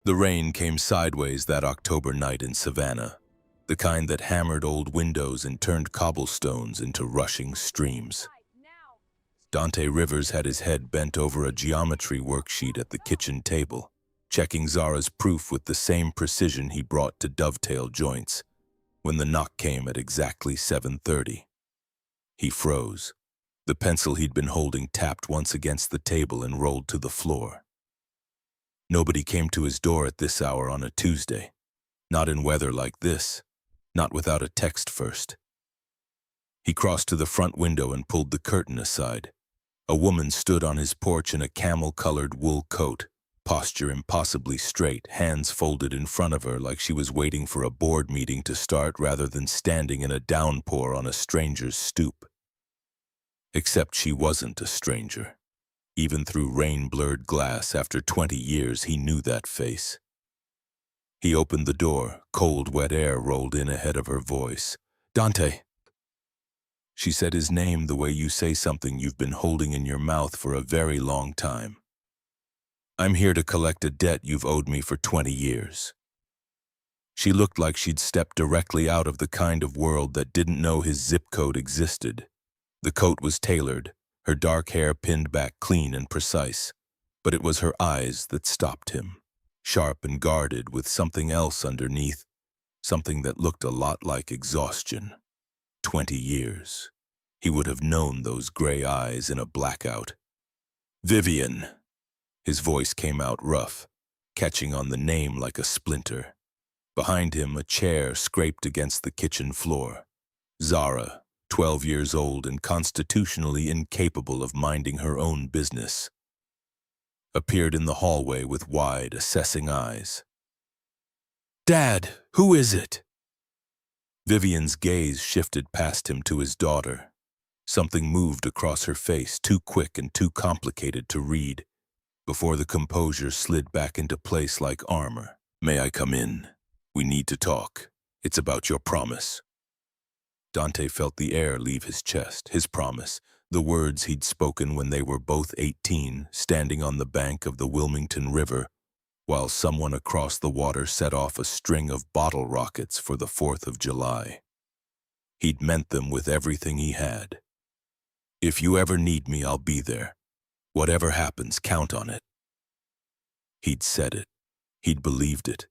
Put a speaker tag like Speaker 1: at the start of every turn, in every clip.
Speaker 1: The rain came sideways that October night in Savannah, the kind that hammered old windows and turned cobblestones into rushing streams. Dante Rivers had his head bent over a geometry worksheet at the kitchen table, checking Zara's proof with the same precision he brought to dovetail joints, when the knock came at exactly 7:30. He froze. The pencil he'd been holding tapped once against the table and rolled to the floor. Nobody came to his door at this hour on a Tuesday. Not in weather like this. Not without a text first. He crossed to the front window and pulled the curtain aside. A woman stood on his porch in a camel-colored wool coat, posture impossibly straight, hands folded in front of her like she was waiting for a board meeting to start rather than standing in a downpour on a stranger's stoop. Except she wasn't a stranger. Even through rain-blurred glass, after 20 years, he knew that face. He opened the door. Cold, wet air rolled in ahead of her voice. "Dante." She said his name the way you say something you've been holding in your mouth for a very long time. "I'm here to collect a debt you've owed me for 20 years. She looked like she'd stepped directly out of the kind of world that didn't know his zip code existed. The coat was tailored, her dark hair pinned back clean and precise, but it was her eyes that stopped him, sharp and guarded with something else underneath, something that looked a lot like exhaustion. 20 years. He would have known those gray eyes in a blackout. "Vivian." His voice came out rough, catching on the name like a splinter. Behind him, a chair scraped against the kitchen floor. Zara, 12 years old and constitutionally incapable of minding her own business, appeared in the hallway with wide, assessing eyes. "Dad, who is it?" Vivian's gaze shifted past him to his daughter. Something moved across her face, too quick and too complicated to read, before the composure slid back into place like armor. "May I come in? We need to talk. It's about your promise." Dante felt the air leave his chest, his promise, the words he'd spoken when they were both 18, standing on the bank of the Wilmington River, while someone across the water set off a string of bottle rockets for the 4th of July. He'd meant them with everything he had. "If you ever need me, I'll be there. Whatever happens, count on it." He'd said it. He'd believed it.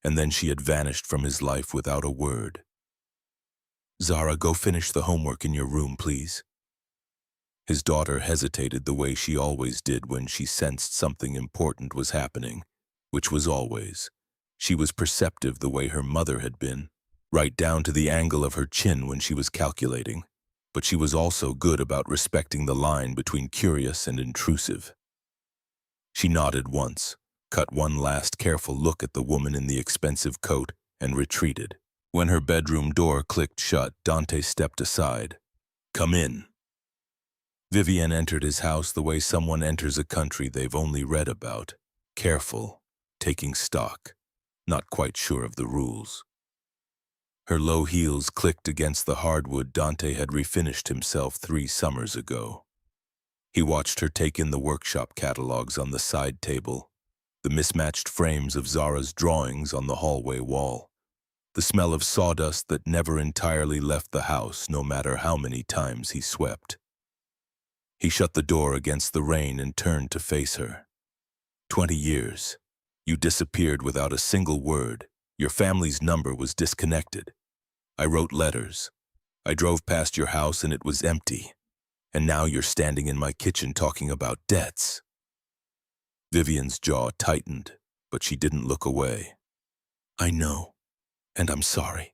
Speaker 1: And then she had vanished from his life without a word. "Zara, go finish the homework in your room, please." His daughter hesitated the way she always did when she sensed something important was happening, which was always. She was perceptive the way her mother had been, right down to the angle of her chin when she was calculating, but she was also good about respecting the line between curious and intrusive. She nodded once, cut one last careful look at the woman in the expensive coat, and retreated. When her bedroom door clicked shut, Dante stepped aside. "Come in." Vivian entered his house the way someone enters a country they've only read about, careful, taking stock, not quite sure of the rules. Her low heels clicked against the hardwood Dante had refinished himself 3 summers ago. He watched her take in the workshop catalogs on the side table, the mismatched frames of Zara's drawings on the hallway wall, the smell of sawdust that never entirely left the house no matter how many times he swept. He shut the door against the rain and turned to face her. 20 years. You disappeared without a single word. Your family's number was disconnected. I wrote letters. I drove past your house and it was empty. And now you're standing in my kitchen talking about debts. Vivian's jaw tightened, but she didn't look away. "I know, and I'm sorry."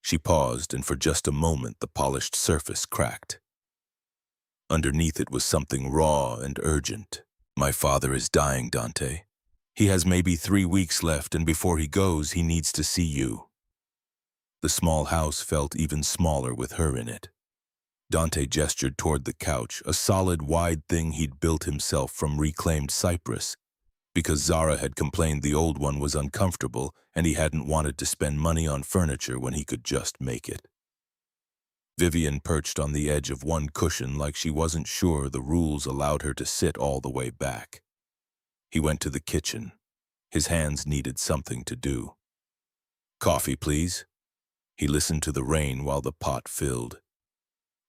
Speaker 1: She paused, and for just a moment the polished surface cracked. Underneath it was something raw and urgent. "My father is dying, Dante. He has maybe 3 weeks left, and before he goes, he needs to see you." The small house felt even smaller with her in it. Dante gestured toward the couch, a solid, wide thing he'd built himself from reclaimed cypress, because Zara had complained the old one was uncomfortable and he hadn't wanted to spend money on furniture when he could just make it. Vivian perched on the edge of one cushion like she wasn't sure the rules allowed her to sit all the way back. He went to the kitchen. His hands needed something to do. "Coffee, please." He listened to the rain while the pot filled.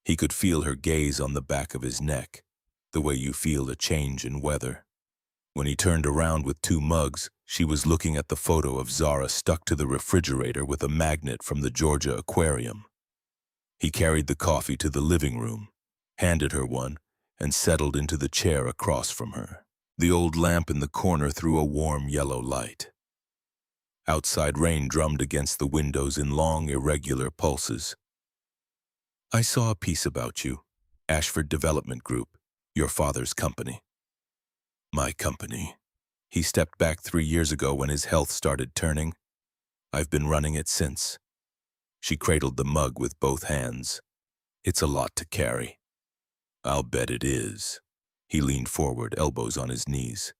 Speaker 1: He could feel her gaze on the back of his neck, the way you feel a change in weather. When he turned around with 2 mugs, she was looking at the photo of Zara stuck to the refrigerator with a magnet from the Georgia Aquarium. He carried the coffee to the living room, handed her one, and settled into the chair across from her. The old lamp in the corner threw a warm yellow light. Outside rain drummed against the windows in long, irregular pulses. "I saw a piece about you. Ashford Development Group, your father's company." "My company." He stepped back 3 years ago when his health started turning. "I've been running it since." She cradled the mug with both hands. "It's a lot to carry." "I'll bet it is." He leaned forward, elbows on his knees.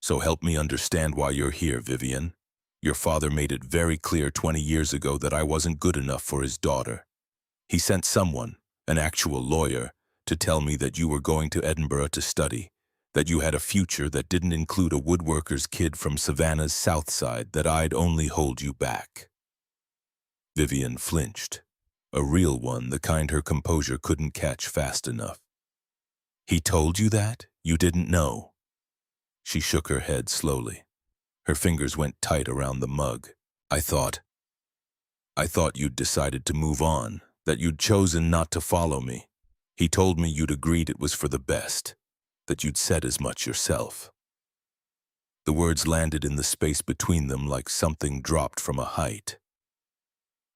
Speaker 1: "So help me understand why you're here, Vivian. Your father made it very clear 20 years ago that I wasn't good enough for his daughter. He sent someone, an actual lawyer, to tell me that you were going to Edinburgh to study, that you had a future that didn't include a woodworker's kid from Savannah's south side, that I'd only hold you back." Vivian flinched, a real one, the kind her composure couldn't catch fast enough. "He told you that? You didn't know?" She shook her head slowly. Her fingers went tight around the mug. I thought you'd decided to move on, that you'd chosen not to follow me. He told me you'd agreed it was for the best, that you'd said as much yourself." The words landed in the space between them like something dropped from a height.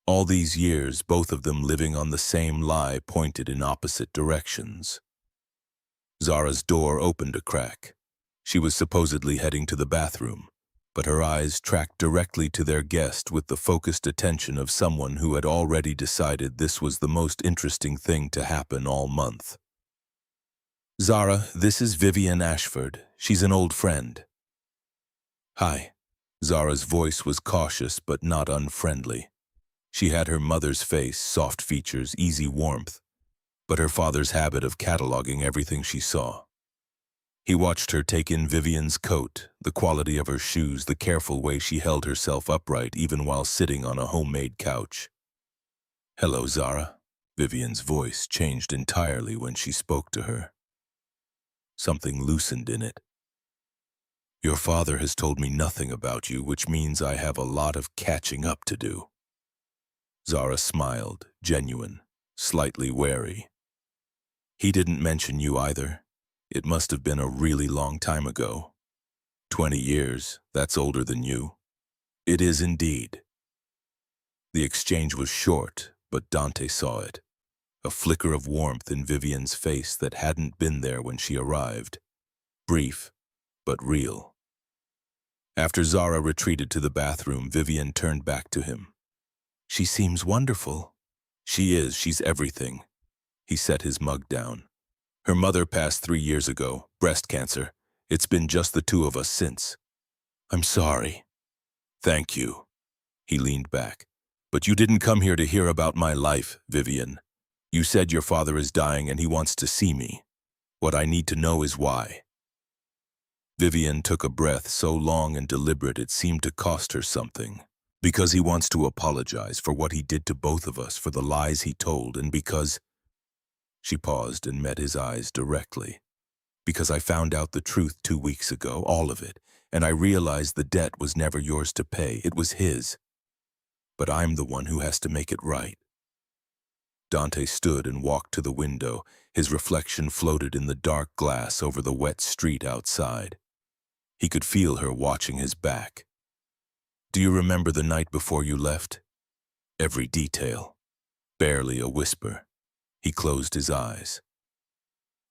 Speaker 1: All these years, both of them living on the same lie pointed in opposite directions. Zara's door opened a crack. She was supposedly heading to the bathroom, but her eyes tracked directly to their guest with the focused attention of someone who had already decided this was the most interesting thing to happen all month. "Zara, this is Vivian Ashford. She's an old friend." "Hi." Zara's voice was cautious but not unfriendly. She had her mother's face, soft features, easy warmth, but her father's habit of cataloging everything she saw. He watched her take in Vivian's coat, the quality of her shoes, the careful way she held herself upright even while sitting on a homemade couch. "Hello, Zara." Vivian's voice changed entirely when she spoke to her. Something loosened in it. "Your father has told me nothing about you, which means I have a lot of catching up to do." Zara smiled, genuine, slightly wary. "He didn't mention you either. It must have been a really long time ago. 20 years, that's older than you." "It is indeed." The exchange was short, but Dante saw it. A flicker of warmth in Vivian's face that hadn't been there when she arrived. Brief, but real. After Zara retreated to the bathroom, Vivian turned back to him. "She seems wonderful." "She is, she's everything." He set his mug down. "Her mother passed 3 years ago, breast cancer. It's been just the 2 of us since." "I'm sorry." "Thank you." He leaned back. "But you didn't come here to hear about my life, Vivian. You said your father is dying and he wants to see me. What I need to know is why." Vivian took a breath so long and deliberate it seemed to cost her something. "Because he wants to apologize for what he did to both of us, for the lies he told, and because—" She paused and met his eyes directly. "Because I found out the truth 2 weeks ago, all of it, and I realized the debt was never yours to pay, it was his. But I'm the one who has to make it right." Dante stood and walked to the window. His reflection floated in the dark glass over the wet street outside. He could feel her watching his back. "Do you remember the night before you left?" "Every detail." Barely a whisper. He closed his eyes.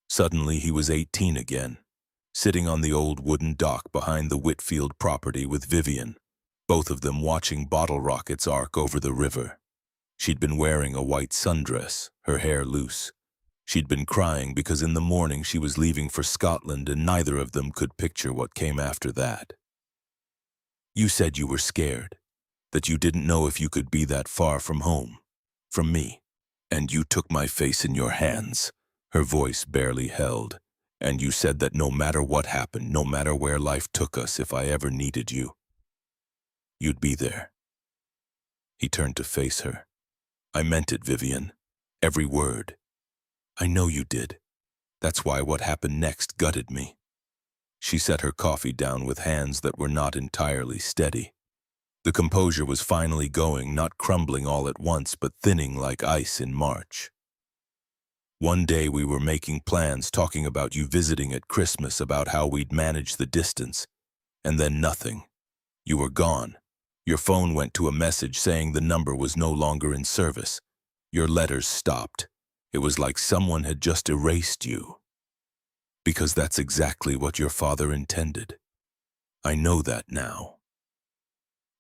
Speaker 1: Suddenly he was 18 again, sitting on the old wooden dock behind the Whitfield property with Vivian, both of them watching bottle rockets arc over the river. She'd been wearing a white sundress, her hair loose. She'd been crying because in the morning she was leaving for Scotland and neither of them could picture what came after that. "You said you were scared, that you didn't know if you could be that far from home, from me. And you took my face in your hands." Her voice barely held. "And you said that no matter what happened, no matter where life took us, if I ever needed you, You'd be there. He turned to face her. I meant it, Vivian. Every word. I know you did. That's why what happened next gutted me. She set her coffee down with hands that were not entirely steady. The composure was finally going, not crumbling all at once, but thinning like ice in March. One day we were making plans, talking about you visiting at Christmas, about how we'd manage the distance. And then nothing. You were gone. Your phone went to a message saying the number was no longer in service. Your letters stopped. It was like someone had just erased you. Because that's exactly what your father intended. I know that now.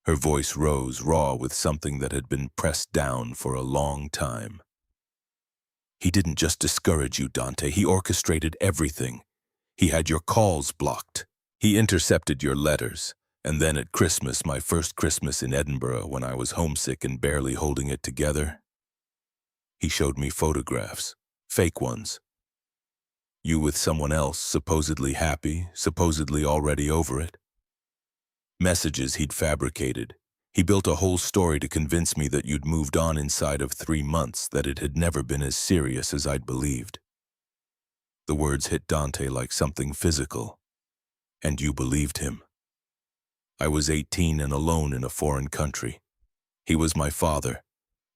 Speaker 1: Her voice rose, raw with something that had been pressed down for a long time. He didn't just discourage you, Dante. He orchestrated everything. He had your calls blocked. He intercepted your letters. And then at Christmas, my first Christmas in Edinburgh, when I was homesick and barely holding it together, he showed me photographs, fake ones. You with someone else, supposedly happy, supposedly already over it. Messages he'd fabricated. He built a whole story to convince me that you'd moved on inside of 3 months, that it had never been as serious as I'd believed. The words hit Dante like something physical. And you believed him. I was 18 and alone in a foreign country. He was my father.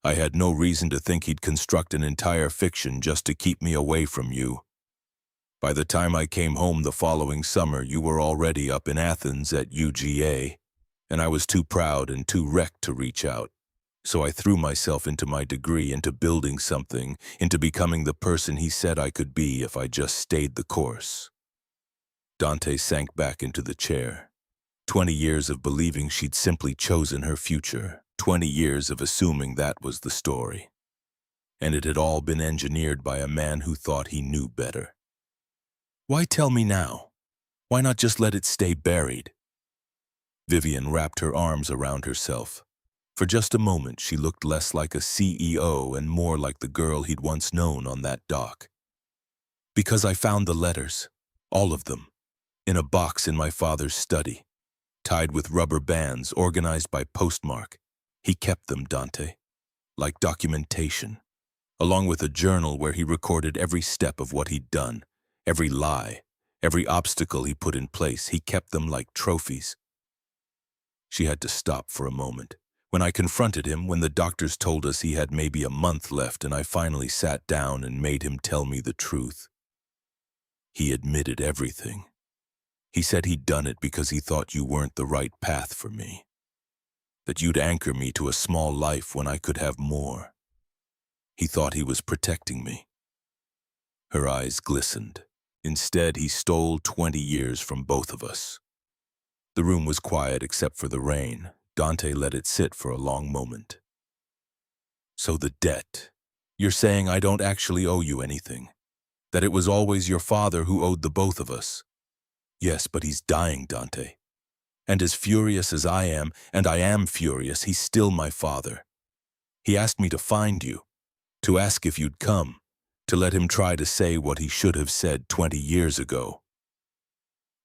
Speaker 1: I had no reason to think he'd construct an entire fiction just to keep me away from you. By the time I came home the following summer, you were already up in Athens at UGA, and I was too proud and too wrecked to reach out. So I threw myself into my degree, into building something, into becoming the person he said I could be if I just stayed the course. Dante sank back into the chair. 20 years of believing she'd simply chosen her future. 20 years of assuming that was the story. And it had all been engineered by a man who thought he knew better. Why tell me now? Why not just let it stay buried? Vivian wrapped her arms around herself. For just a moment, she looked less like a CEO and more like the girl he'd once known on that dock. Because I found the letters, all of them, in a box in my father's study, tied with rubber bands, organized by postmark. He kept them, Dante, like documentation, along with a journal where he recorded every step of what he'd done, every lie, every obstacle he put in place. He kept them like trophies. She had to stop for a moment. When I confronted him, when the doctors told us he had maybe a month left, and I finally sat down and made him tell me the truth, he admitted everything. He said he'd done it because he thought you weren't the right path for me, that you'd anchor me to a small life when I could have more. He thought he was protecting me. Her eyes glistened. Instead, he stole 20 years from both of us. The room was quiet except for the rain. Dante let it sit for a long moment. So the debt. You're saying I don't actually owe you anything? That it was always your father who owed the both of us? Yes, but he's dying, Dante. And as furious as I am, and I am furious, he's still my father. He asked me to find you, to ask if you'd come, to let him try to say what he should have said 20 years ago.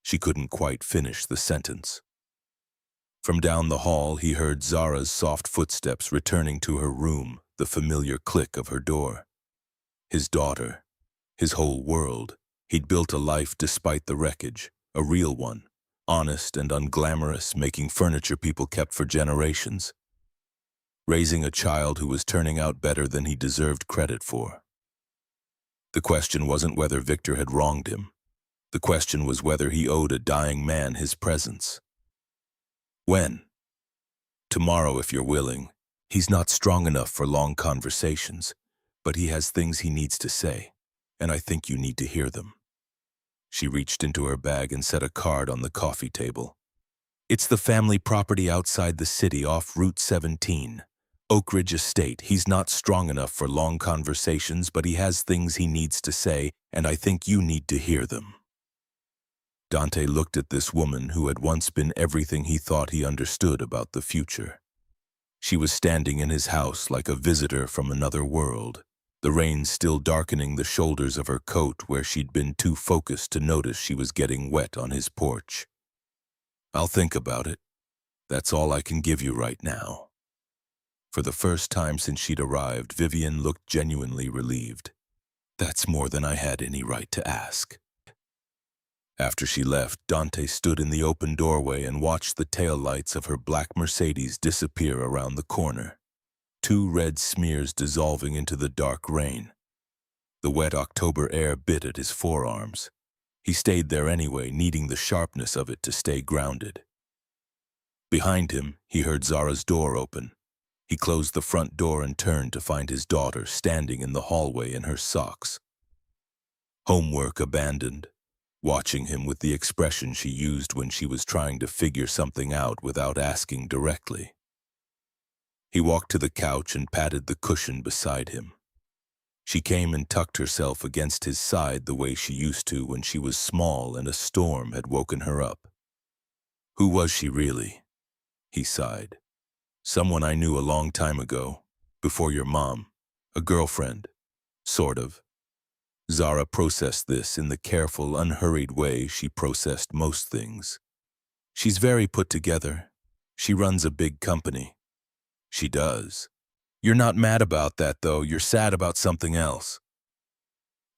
Speaker 1: She couldn't quite finish the sentence. From down the hall, he heard Zara's soft footsteps returning to her room, the familiar click of her door. His daughter, his whole world. He'd built a life despite the wreckage, a real one, honest and unglamorous, making furniture people kept for generations. Raising a child who was turning out better than he deserved credit for. The question wasn't whether Victor had wronged him. The question was whether he owed a dying man his presence. When? Tomorrow, if you're willing. He's not strong enough for long conversations, but he has things he needs to say, and I think you need to hear them. She reached into her bag and set a card on the coffee table. It's the family property outside the city off Route 17. Oak Ridge Estate. He's not strong enough for long conversations, but he has things he needs to say, and I think you need to hear them. Dante looked at this woman who had once been everything he thought he understood about the future. She was standing in his house like a visitor from another world, the rain still darkening the shoulders of her coat where she'd been too focused to notice she was getting wet on his porch. I'll think about it. That's all I can give you right now." For the first time since she'd arrived, Vivian looked genuinely relieved. "That's more than I had any right to ask." After she left, Dante stood in the open doorway and watched the taillights of her black Mercedes disappear around the corner. 2 red smears dissolving into the dark rain. The wet October air bit at his forearms. He stayed there anyway, needing the sharpness of it to stay grounded. Behind him, he heard Zara's door open. He closed the front door and turned to find his daughter standing in the hallway in her socks. Homework abandoned, watching him with the expression she used when she was trying to figure something out without asking directly. He walked to the couch and patted the cushion beside him. She came and tucked herself against his side the way she used to when she was small and a storm had woken her up. "Who was she really?" he sighed. "Someone I knew a long time ago, before your mom. A girlfriend, sort of." Zara processed this in the careful, unhurried way she processed most things. "She's very put together. She runs a big company." "She does. You're not mad about that, though. You're sad about something else."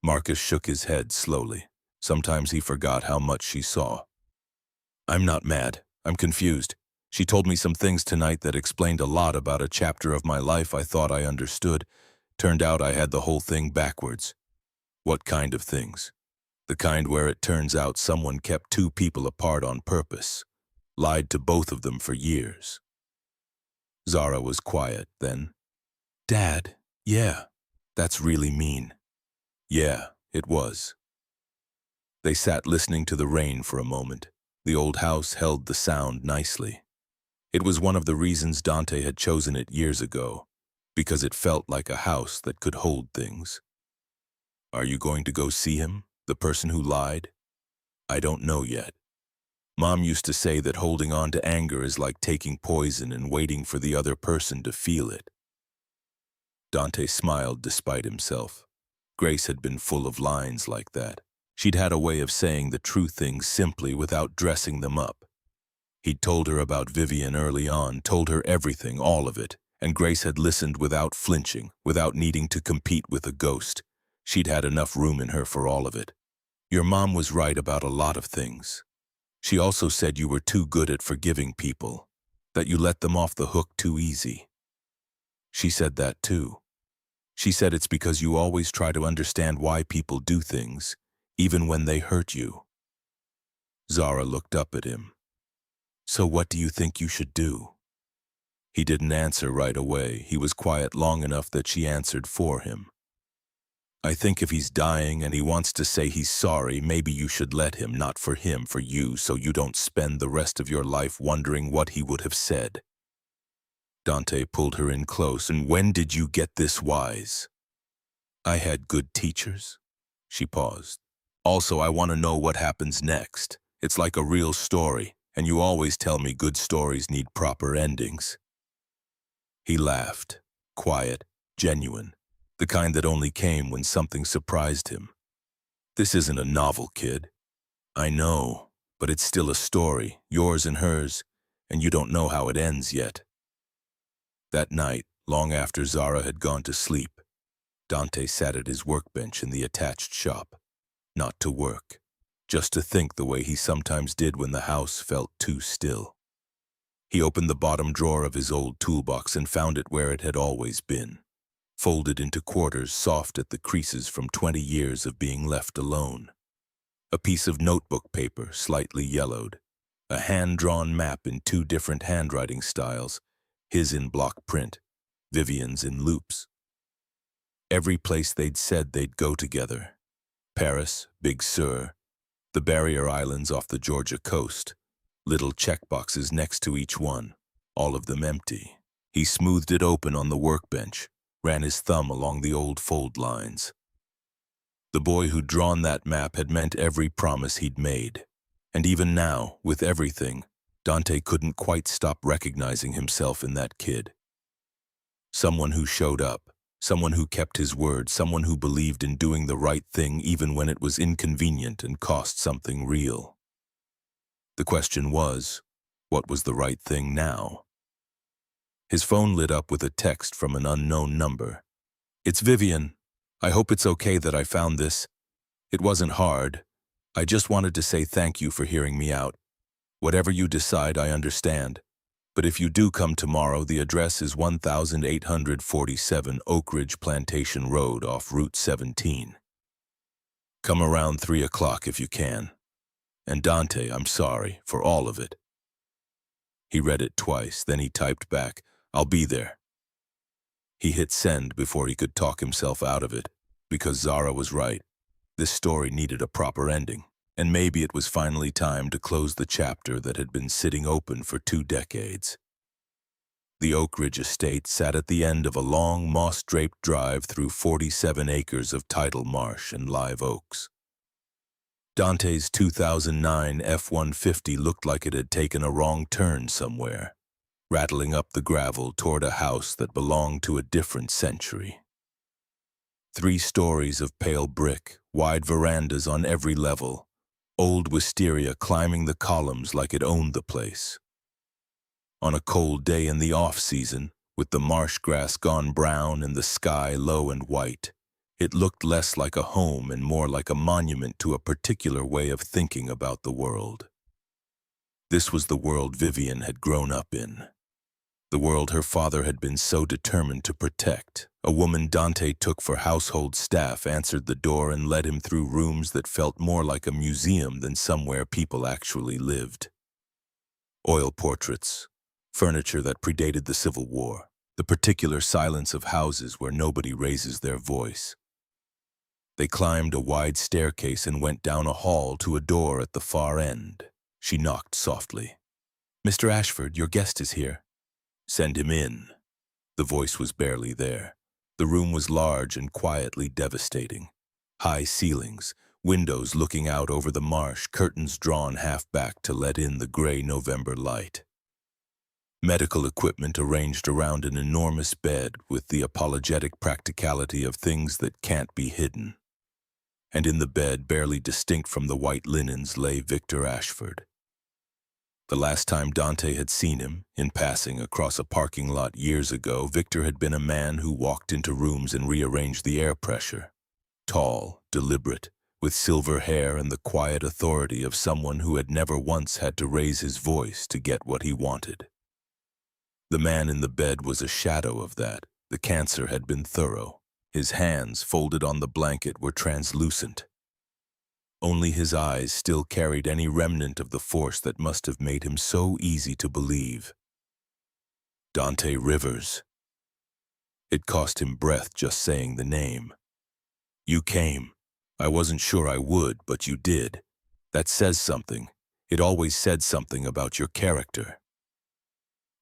Speaker 1: Marcus shook his head slowly. Sometimes he forgot how much she saw. "I'm not mad. I'm confused. She told me some things tonight that explained a lot about a chapter of my life I thought I understood. Turned out I had the whole thing backwards." "What kind of things?" "The kind where it turns out someone kept 2 people apart on purpose. Lied to both of them for years." Zara was quiet then. "Dad, yeah, that's really mean." "Yeah, it was." They sat listening to the rain for a moment. The old house held the sound nicely. It was one of the reasons Dante had chosen it years ago, because it felt like a house that could hold things. "Are you going to go see him, the person who lied?" "I don't know yet. Mom used to say that holding on to anger is like taking poison and waiting for the other person to feel it." Dante smiled despite himself. Grace had been full of lines like that. She'd had a way of saying the true things simply without dressing them up. He'd told her about Vivian early on, told her everything, all of it, and Grace had listened without flinching, without needing to compete with a ghost. She'd had enough room in her for all of it. "Your mom was right about a lot of things. She also said you were too good at forgiving people, that you let them off the hook too easy." "She said that too. She said it's because you always try to understand why people do things, even when they hurt you." Zara looked up at him. "So what do you think you should do?" He didn't answer right away. He was quiet long enough that she answered for him. "I think if he's dying and he wants to say he's sorry, maybe you should let him, not for him, for you, so you don't spend the rest of your life wondering what he would have said." Dante pulled her in close. "And when did you get this wise?" "I had good teachers." She paused. "Also, I want to know what happens next. It's like a real story, and you always tell me good stories need proper endings." He laughed, quiet, genuine, the kind that only came when something surprised him. "This isn't a novel, kid. I know, but it's still a story, yours and hers, and you don't know how it ends yet." That night, long after Zara had gone to sleep, Dante sat at his workbench in the attached shop, not to work, just to think the way he sometimes did when the house felt too still. He opened the bottom drawer of his old toolbox and found it where it had always been, folded into quarters, soft at the creases from 20 years of being left alone. A piece of notebook paper, slightly yellowed. A hand-drawn map in 2 different handwriting styles, his in block print, Vivian's in loops. Every place they'd said they'd go together. Paris, Big Sur, the barrier islands off the Georgia coast, little checkboxes next to each one, all of them empty. He smoothed it open on the workbench, ran his thumb along the old fold lines. The boy who'd drawn that map had meant every promise he'd made. And even now, with everything, Dante couldn't quite stop recognizing himself in that kid. Someone who showed up, someone who kept his word, someone who believed in doing the right thing even when it was inconvenient and cost something real. The question was, What was the right thing now? His phone lit up with a text from an unknown number. "It's Vivian. I hope it's okay that I found this. It wasn't hard. I just wanted to say thank you for hearing me out. Whatever you decide, I understand. But if you do come tomorrow, the address is 1847 Oak Ridge Plantation Road off Route 17. Come around 3 o'clock if you can. And Dante, I'm sorry for all of it." He read it twice, then he typed back, "I'll be there." He hit send before he could talk himself out of it, because Zara was right. This story needed a proper ending, and maybe it was finally time to close the chapter that had been sitting open for 2 decades. The Oak Ridge estate sat at the end of a long, moss-draped drive through 47 acres of tidal marsh and live oaks. Dante's 2009 F-150 looked like it had taken a wrong turn somewhere, rattling up the gravel toward a house that belonged to a different century. 3 stories of pale brick, wide verandas on every level, old wisteria climbing the columns like it owned the place. On a cold day in the off-season, with the marsh grass gone brown and the sky low and white, it looked less like a home and more like a monument to a particular way of thinking about the world. This was the world Vivian had grown up in. The world her father had been so determined to protect. A woman Dante took for household staff answered the door and led him through rooms that felt more like a museum than somewhere people actually lived. Oil portraits, furniture that predated the Civil War, the particular silence of houses where nobody raises their voice. They climbed a wide staircase and went down a hall to a door at the far end. She knocked softly. "Mr. Ashford, your guest is here." "Send him in." The voice was barely there. The room was large and quietly devastating. High ceilings, windows looking out over the marsh, curtains drawn half back to let in the gray November light. Medical equipment arranged around an enormous bed with the apologetic practicality of things that can't be hidden. And in the bed, barely distinct from the white linens, lay Victor Ashford. The last time Dante had seen him, in passing across a parking lot years ago, Victor had been a man who walked into rooms and rearranged the air pressure. Tall, deliberate, with silver hair and the quiet authority of someone who had never once had to raise his voice to get what he wanted. The man in the bed was a shadow of that. The cancer had been thorough. His hands, folded on the blanket, were translucent. Only his eyes still carried any remnant of the force that must have made him so easy to believe. Dante Rivers. It cost him breath just saying the name. "You came. I wasn't sure I would, but you did. That says something. It always said something about your character."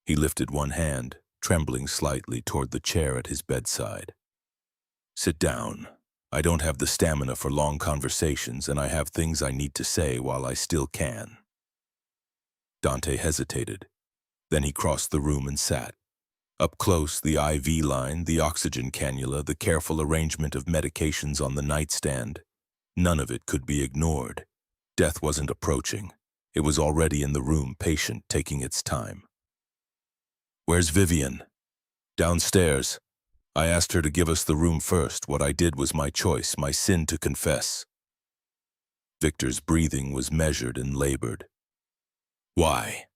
Speaker 1: He lifted one hand, trembling slightly toward the chair at his bedside. "Sit down. I don't have the stamina for long conversations, and I have things I need to say while I still can." Dante hesitated. Then he crossed the room and sat. Up close, the IV line, the oxygen cannula, the careful arrangement of medications on the nightstand. None of it could be ignored. Death wasn't approaching. It was already in the room, patient, taking its time. "Where's Vivian?" "Downstairs. I asked her to give us the room first. What I did was my choice, my sin to confess." Victor's breathing was measured and labored. "Why?"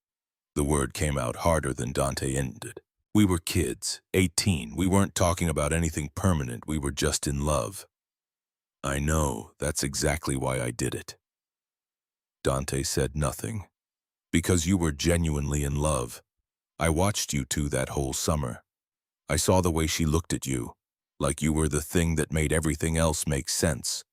Speaker 1: The word came out harder than Dante ended. "We were kids, 18. We weren't talking about anything permanent. We were just in love." "I know. That's exactly why I did it." Dante said nothing. "Because you were genuinely in love. I watched you two that whole summer. I saw the way she looked at you, like you were the thing that made everything else make sense.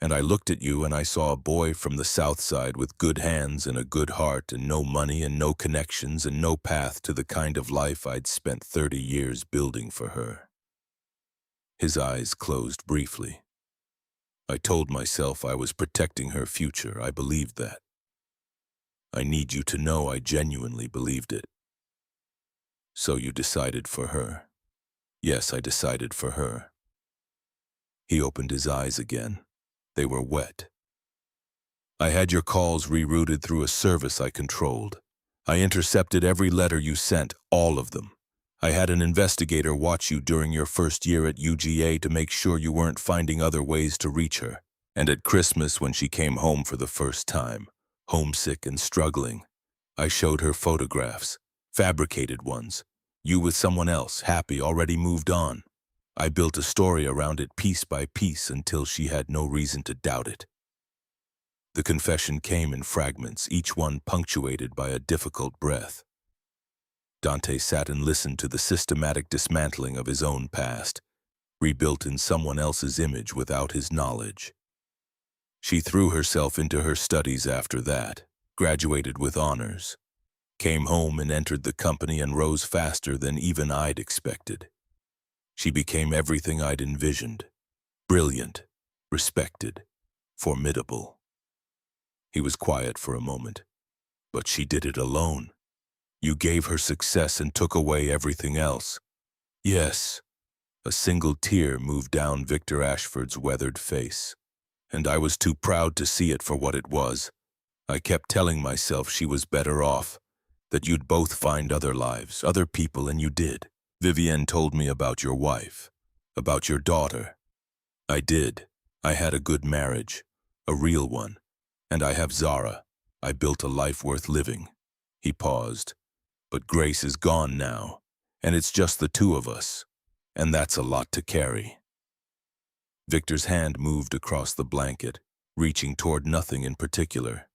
Speaker 1: And I looked at you and I saw a boy from the South Side with good hands and a good heart and no money and no connections and no path to the kind of life I'd spent 30 years building for her." His eyes closed briefly. "I told myself I was protecting her future. I believed that. I need you to know I genuinely believed it." "So you decided for her?" "Yes, I decided for her." He opened his eyes again. They were wet. "I had your calls rerouted through a service I controlled. I intercepted every letter you sent, all of them. I had an investigator watch you during your first year at UGA to make sure you weren't finding other ways to reach her. And at Christmas, when she came home for the first time, homesick and struggling, I showed her photographs, fabricated ones. You with someone else, happy, already moved on. I built a story around it piece by piece until she had no reason to doubt it. The confession came in fragments, each one punctuated by a difficult breath. Dante sat and listened to the systematic dismantling of his own past, rebuilt in someone else's image without his knowledge. She threw herself into her studies after that, graduated with honors, came home and entered the company and rose faster than even I'd expected. She became everything I'd envisioned: brilliant, respected, formidable. He was quiet for a moment. But she did it alone. You gave her success and took away everything else. Yes. A single tear moved down Victor Ashford's weathered face, and I was too proud to see it for what it was. I kept telling myself she was better off, that you'd both find other lives, other people, and you did. Vivienne told me about your wife, about your daughter. I did. I had a good marriage, a real one. And I have Zara. I built a life worth living. He paused. But Grace is gone now, and it's just the two of us. And that's a lot to carry. Victor's hand moved across the blanket, reaching toward nothing in particular.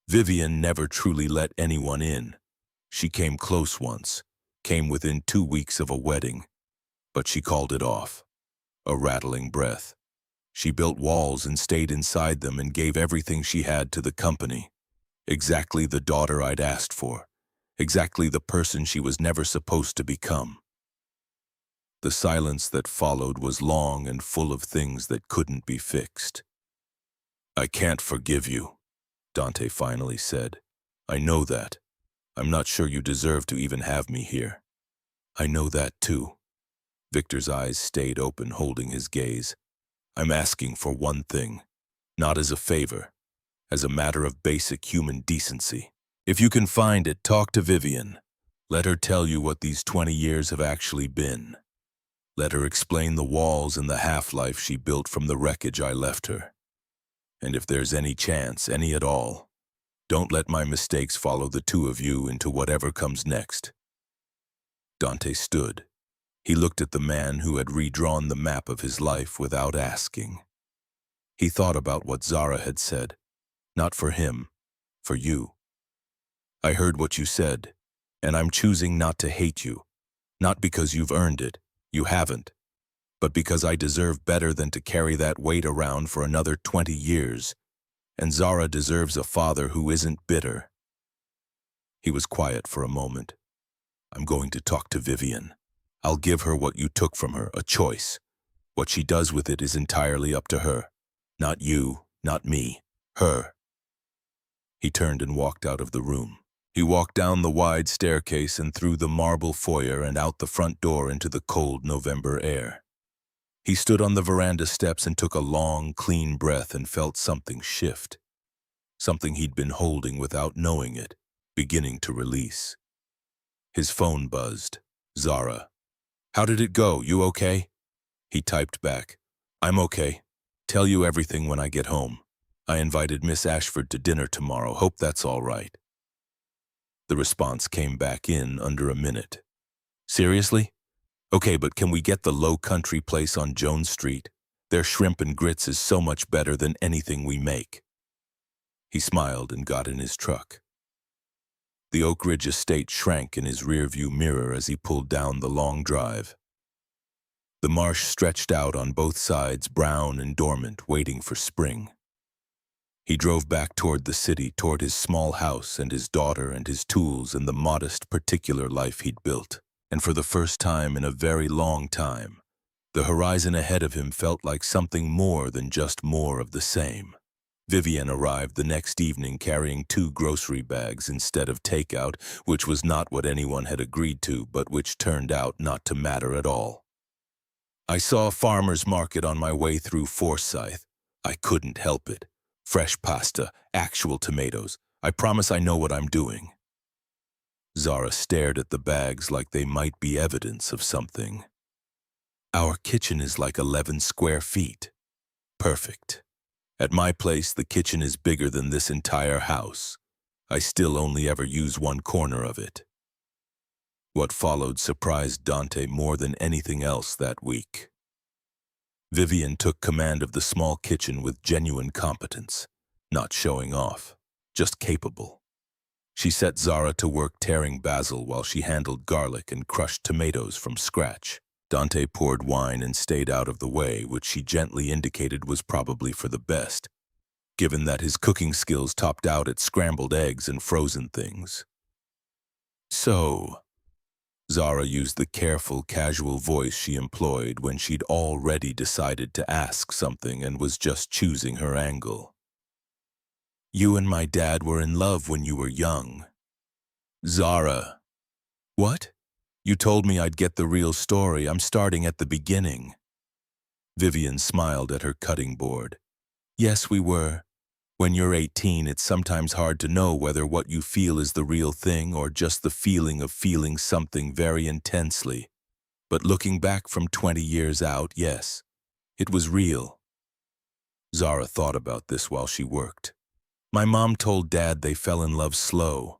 Speaker 1: Vivienne never truly let anyone in. She came close once, came within 2 weeks of a wedding, but she called it off. A rattling breath. She built walls and stayed inside them and gave everything she had to the company. Exactly the daughter I'd asked for. Exactly the person she was never supposed to become. The silence that followed was long and full of things that couldn't be fixed. I can't forgive you, Dante finally said. I know that. I'm not sure you deserve to even have me here. I know that too. Victor's eyes stayed open, holding his gaze. I'm asking for one thing, not as a favor, as a matter of basic human decency. If you can find it, talk to Vivienne. Let her tell you what these 20 years have actually been. Let her explain the walls and the half-life she built from the wreckage I left her. And if there's any chance, any at all, don't let my mistakes follow the two of you into whatever comes next. Dante stood. He looked at the man who had redrawn the map of his life without asking. He thought about what Zara had said. Not for him, for you. I heard what you said, and I'm choosing not to hate you. Not because you've earned it, you haven't, but because I deserve better than to carry that weight around for another 20 years, and Zara deserves a father who isn't bitter. He was quiet for a moment. I'm going to talk to Vivienne. I'll give her what you took from her, a choice. What she does with it is entirely up to her. Not you, not me, her. He turned and walked out of the room. He walked down the wide staircase and through the marble foyer and out the front door into the cold November air. He stood on the veranda steps and took a long, clean breath and felt something shift. Something he'd been holding without knowing it, beginning to release. His phone buzzed. Zara. How did it go? You okay? He typed back. I'm okay. Tell you everything when I get home. I invited Miss Ashford to dinner tomorrow. Hope that's all right. The response came back in under a minute. Seriously? Okay, but can we get the low country place on Jones Street? Their shrimp and grits is so much better than anything we make. He smiled and got in his truck. The Oak Ridge estate shrank in his rearview mirror as he pulled down the long drive. The marsh stretched out on both sides, brown and dormant, waiting for spring. He drove back toward the city, toward his small house and his daughter and his tools and the modest, particular life he'd built. And for the first time in a very long time, the horizon ahead of him felt like something more than just more of the same. Vivienne arrived the next evening carrying 2 grocery bags instead of takeout, which was not what anyone had agreed to, but which turned out not to matter at all. I saw a farmer's market on my way through Forsyth. I couldn't help it. Fresh pasta, actual tomatoes. I promise I know what I'm doing. Zara stared at the bags like they might be evidence of something. Our kitchen is like 11 square feet. Perfect. At my place, the kitchen is bigger than this entire house. I still only ever use one corner of it. What followed surprised Dante more than anything else that week. Vivian took command of the small kitchen with genuine competence, not showing off, just capable. She set Zara to work tearing basil while she handled garlic and crushed tomatoes from scratch. Dante poured wine and stayed out of the way, which she gently indicated was probably for the best, given that his cooking skills topped out at scrambled eggs and frozen things. So, Zara used the careful, casual voice she employed when she'd already decided to ask something and was just choosing her angle. You and my dad were in love when you were young. Zara. What? You told me I'd get the real story. I'm starting at the beginning. Vivian smiled at her cutting board. Yes, we were. When you're 18, it's sometimes hard to know whether what you feel is the real thing or just the feeling of feeling something very intensely. But looking back from 20 years out, yes, it was real. Zara thought about this while she worked. My mom told Dad they fell in love slow.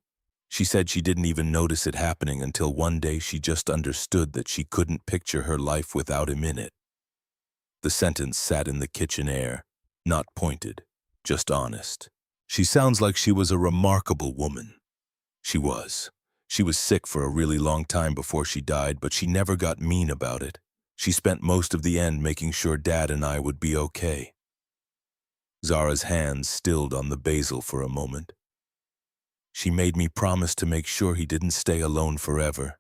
Speaker 1: She said she didn't even notice it happening until one day she just understood that she couldn't picture her life without him in it. The sentence sat in the kitchen air, not pointed, just honest. She sounds like she was a remarkable woman. She was. She was sick for a really long time before she died, but she never got mean about it. She spent most of the end making sure Dad and I would be okay. Zara's hands stilled on the basil for a moment. She made me promise to make sure he didn't stay alone forever.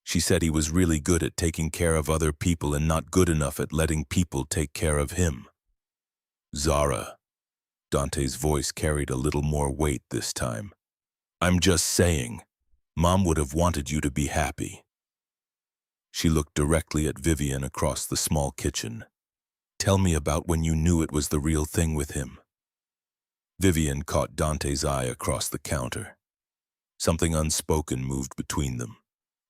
Speaker 1: She said he was really good at taking care of other people and not good enough at letting people take care of him. Zara. Dante's voice carried a little more weight this time. I'm just saying, Mom would have wanted you to be happy. She looked directly at Vivian across the small kitchen. Tell me about when you knew it was the real thing with him. Vivian caught Dante's eye across the counter. Something unspoken moved between them,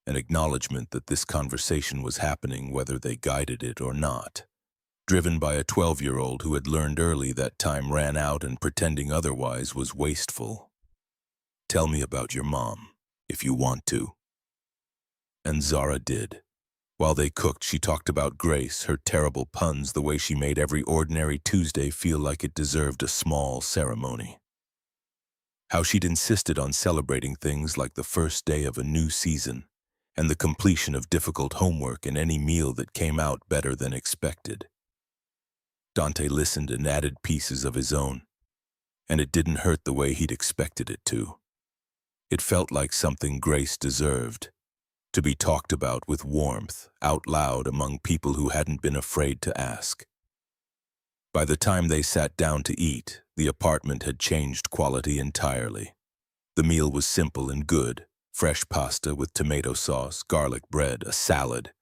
Speaker 1: an acknowledgement that this conversation was happening whether they guided it or not. Driven by a 12-year-old who had learned early that time ran out and pretending otherwise was wasteful. Tell me about your mom, if you want to. And Zara did. While they cooked, she talked about Grace, her terrible puns, the way she made every ordinary Tuesday feel like it deserved a small ceremony. How she'd insisted on celebrating things like the first day of a new season and the completion of difficult homework and any meal that came out better than expected. Dante listened and added pieces of his own, and it didn't hurt the way he'd expected it to. It felt like something Grace deserved, to be talked about with warmth, out loud among people who hadn't been afraid to ask. By the time they sat down to eat, the apartment had changed quality entirely. The meal was simple and good, fresh pasta with tomato sauce, garlic bread, a salad.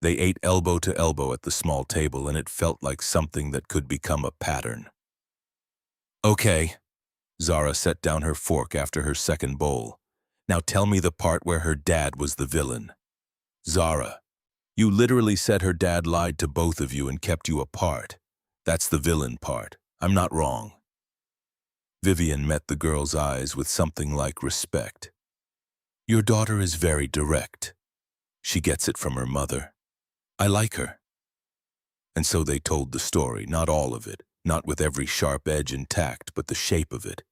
Speaker 1: They ate elbow to elbow at the small table, and it felt like something that could become a pattern. Okay, Zara set down her fork after her second bowl. Now tell me the part where her dad was the villain. Zara, you literally said her dad lied to both of you and kept you apart. That's the villain part. I'm not wrong. Vivian met the girl's eyes with something like respect. Your daughter is very direct. She gets it from her mother. I like her. And so they told the story, not all of it, not with every sharp edge intact, but the shape of it,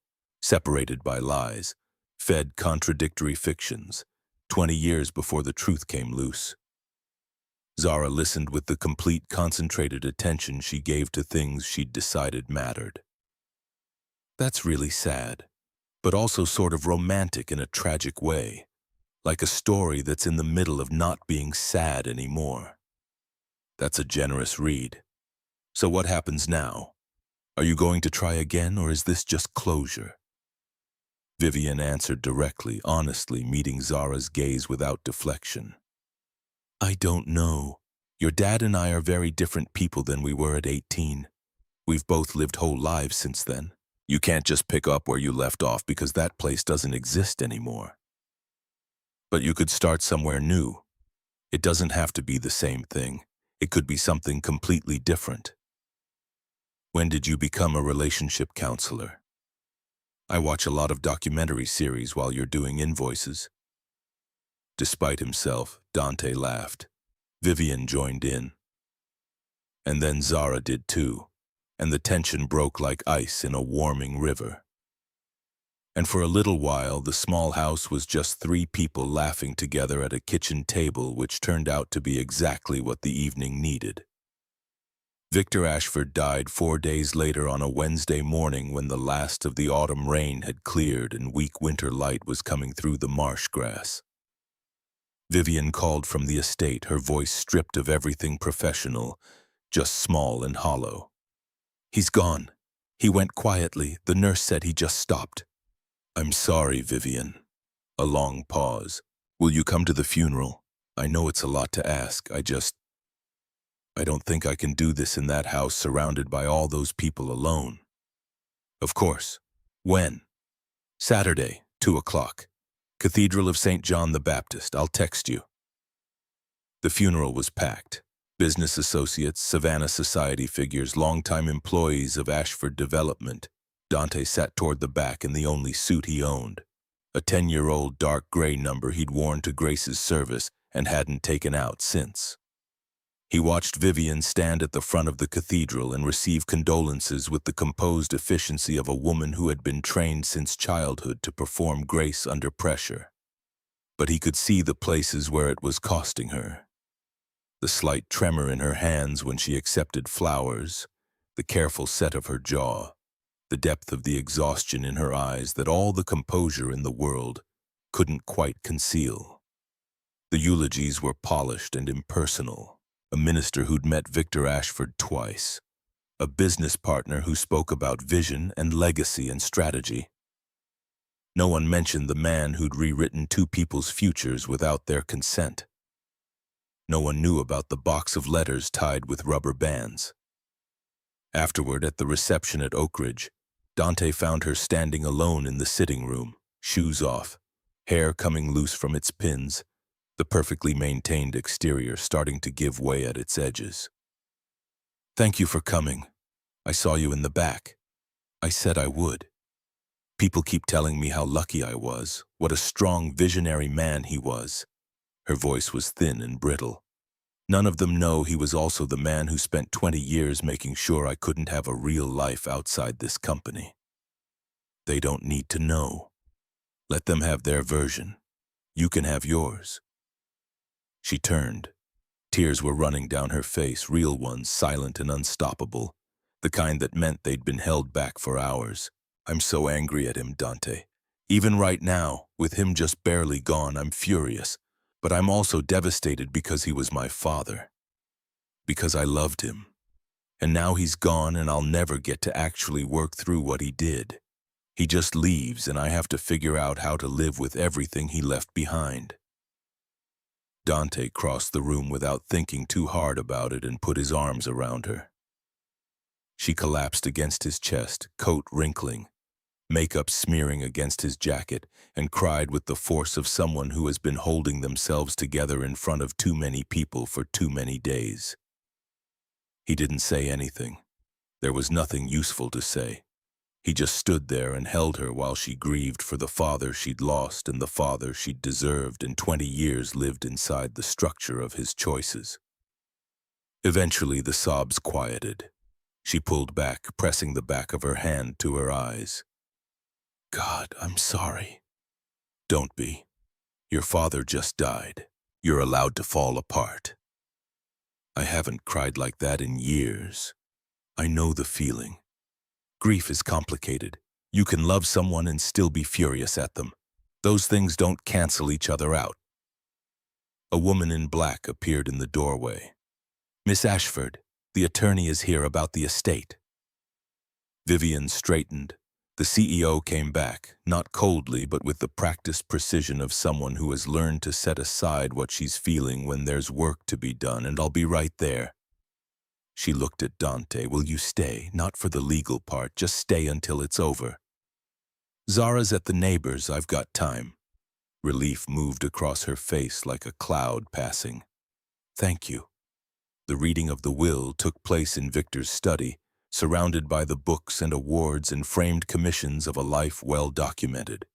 Speaker 1: separated by lies, fed contradictory fictions, 20 years before the truth came loose. Zara listened with the complete concentrated attention she gave to things she'd decided mattered. That's really sad, but also sort of romantic in a tragic way, like a story that's in the middle of not being sad anymore. That's a generous read. So what happens now? Are you going to try again, or is this just closure? Vivian answered directly, honestly, meeting Zara's gaze without deflection. I don't know. Your dad and I are very different people than we were at 18. We've both lived whole lives since then. You can't just pick up where you left off because that place doesn't exist anymore. But you could start somewhere new. It doesn't have to be the same thing. It could be something completely different. When did you become a relationship counselor? I watch a lot of documentary series while you're doing invoices. Despite himself, Dante laughed. Vivian joined in. And then Zara did too, and the tension broke like ice in a warming river. And for a little while, the small house was just 3 people laughing together at a kitchen table, which turned out to be exactly what the evening needed. Victor Ashford died 4 days later on a Wednesday morning when the last of the autumn rain had cleared and weak winter light was coming through the marsh grass. Vivian called from the estate, her voice stripped of everything professional, just small and hollow. "He's gone. He went quietly. The nurse said he just stopped." "I'm sorry, Vivian." A long pause. "Will you come to the funeral? I know it's a lot to ask. I don't think I can do this in that house surrounded by all those people alone." "Of course. When?" "Saturday, 2 o'clock. Cathedral of St. John the Baptist. I'll text you." The funeral was packed. Business associates, Savannah Society figures, longtime employees of Ashford Development. Dante sat toward the back in the only suit he owned, a 10-year-old dark gray number he'd worn to Grace's service and hadn't taken out since. He watched Vivian stand at the front of the cathedral and receive condolences with the composed efficiency of a woman who had been trained since childhood to perform grace under pressure. But he could see the places where it was costing her. The slight tremor in her hands when she accepted flowers, the careful set of her jaw, the depth of the exhaustion in her eyes that all the composure in the world couldn't quite conceal. The eulogies were polished and impersonal. A minister who'd met Victor Ashford twice, a business partner who spoke about vision and legacy and strategy. No one mentioned the man who'd rewritten 2 people's futures without their consent. No one knew about the box of letters tied with rubber bands. Afterward, at the reception at Oak Ridge, Dante found her standing alone in the sitting room, shoes off, hair coming loose from its pins, the perfectly maintained exterior starting to give way at its edges. "Thank you for coming. I saw you in the back. I said I would. People keep telling me how lucky I was, what a strong, visionary man he was." Her voice was thin and brittle. "None of them know he was also the man who spent 20 years making sure I couldn't have a real life outside this company. They don't need to know. Let them have their version. You can have yours." She turned. Tears were running down her face, real ones, silent and unstoppable, the kind that meant they'd been held back for hours. "I'm so angry at him, Dante. Even right now, with him just barely gone, I'm furious. But I'm also devastated because he was my father. Because I loved him. And now he's gone and I'll never get to actually work through what he did. He just leaves and I have to figure out how to live with everything he left behind." Dante crossed the room without thinking too hard about it and put his arms around her. She collapsed against his chest, coat wrinkling, makeup smearing against his jacket, and cried with the force of someone who has been holding themselves together in front of too many people for too many days. He didn't say anything. There was nothing useful to say. He just stood there and held her while she grieved for the father she'd lost and the father she'd deserved and 20 years lived inside the structure of his choices. Eventually the sobs quieted. She pulled back, pressing the back of her hand to her eyes. "God, I'm sorry." "Don't be. Your father just died. You're allowed to fall apart." "I haven't cried like that in years. I know the feeling. Grief is complicated. You can love someone and still be furious at them. Those things don't cancel each other out." A woman in black appeared in the doorway. "Miss Ashford, the attorney is here about the estate." Vivian straightened. The CEO came back, not coldly, but with the practiced precision of someone who has learned to set aside what she's feeling when there's work to be done, and "I'll be right there." She looked at Dante. "Will you stay? Not for the legal part, just stay until it's over." "Zara's at the neighbors. I've got time." Relief moved across her face like a cloud passing. Thank you. The reading of the will took place in Victor's study, surrounded by the books and awards and framed commissions of a life well documented.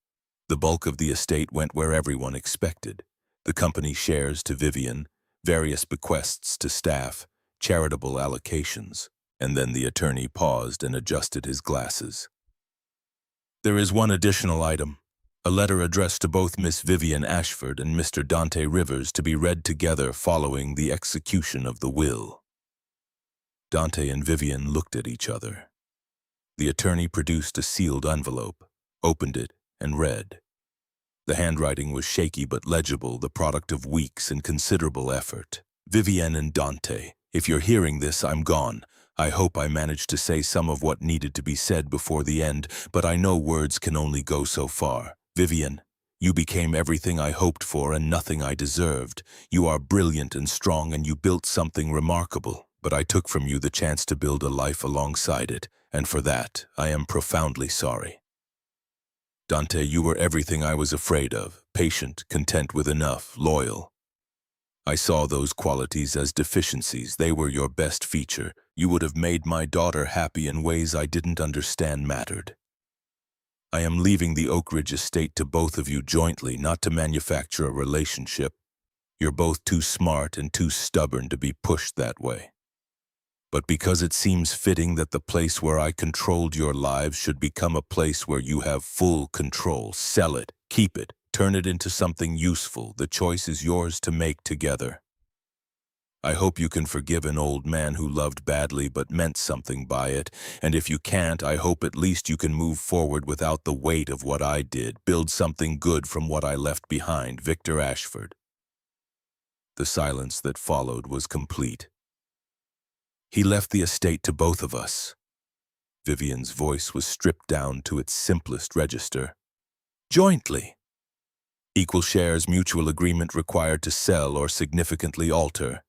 Speaker 1: The bulk of the estate went where everyone expected. The company shares to Vivian, various bequests to staff, charitable allocations, and then the attorney paused and adjusted his glasses. There is one additional item, a letter addressed to both Miss Vivian Ashford and Mr. Dante Rivers to be read together following the execution of the will. Dante and Vivian looked at each other. The attorney produced a sealed envelope, opened it, and read. The handwriting was shaky but legible, the product of weeks and considerable effort. Vivian and Dante, if you're hearing this, I'm gone. I hope I managed to say some of what needed to be said before the end, but I know words can only go so far. Vivian, you became everything I hoped for and nothing I deserved. You are brilliant and strong and you built something remarkable, but I took from you the chance to build a life alongside it, and for that, I am profoundly sorry. Dante, you were everything I was afraid of, patient, content with enough, loyal. I saw those qualities as deficiencies. They were your best feature. You would have made my daughter happy in ways I didn't understand mattered. I am leaving the Oak Ridge estate to both of you jointly, not to manufacture a relationship. You're both too smart and too stubborn to be pushed that way. But because it seems fitting that the place where I controlled your lives should become a place where you have full control, sell it, keep it, turn it into something useful. The choice is yours to make together. I hope you can forgive an old man who loved badly but meant something by it, and if you can't, I hope at least you can move forward without the weight of what I did, build something good from what I left behind. Victor Ashford. The silence that followed was complete. He left the estate to both of us. Vivian's voice was stripped down to its simplest register. Jointly. Equal shares, mutual agreement required to sell or significantly alter.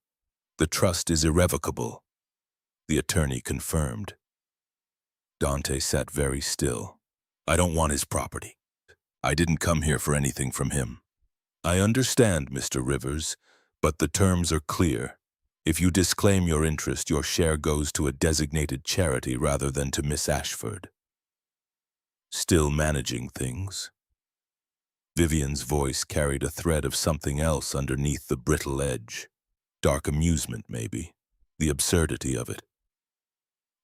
Speaker 1: The trust is irrevocable. The attorney confirmed. Dante sat very still. I don't want his property. I didn't come here for anything from him. I understand, Mr. Rivers, but the terms are clear. If you disclaim your interest, your share goes to a designated charity rather than to Miss Ashford. Still managing things? Vivian's voice carried a thread of something else underneath the brittle edge. Dark amusement, maybe. The absurdity of it.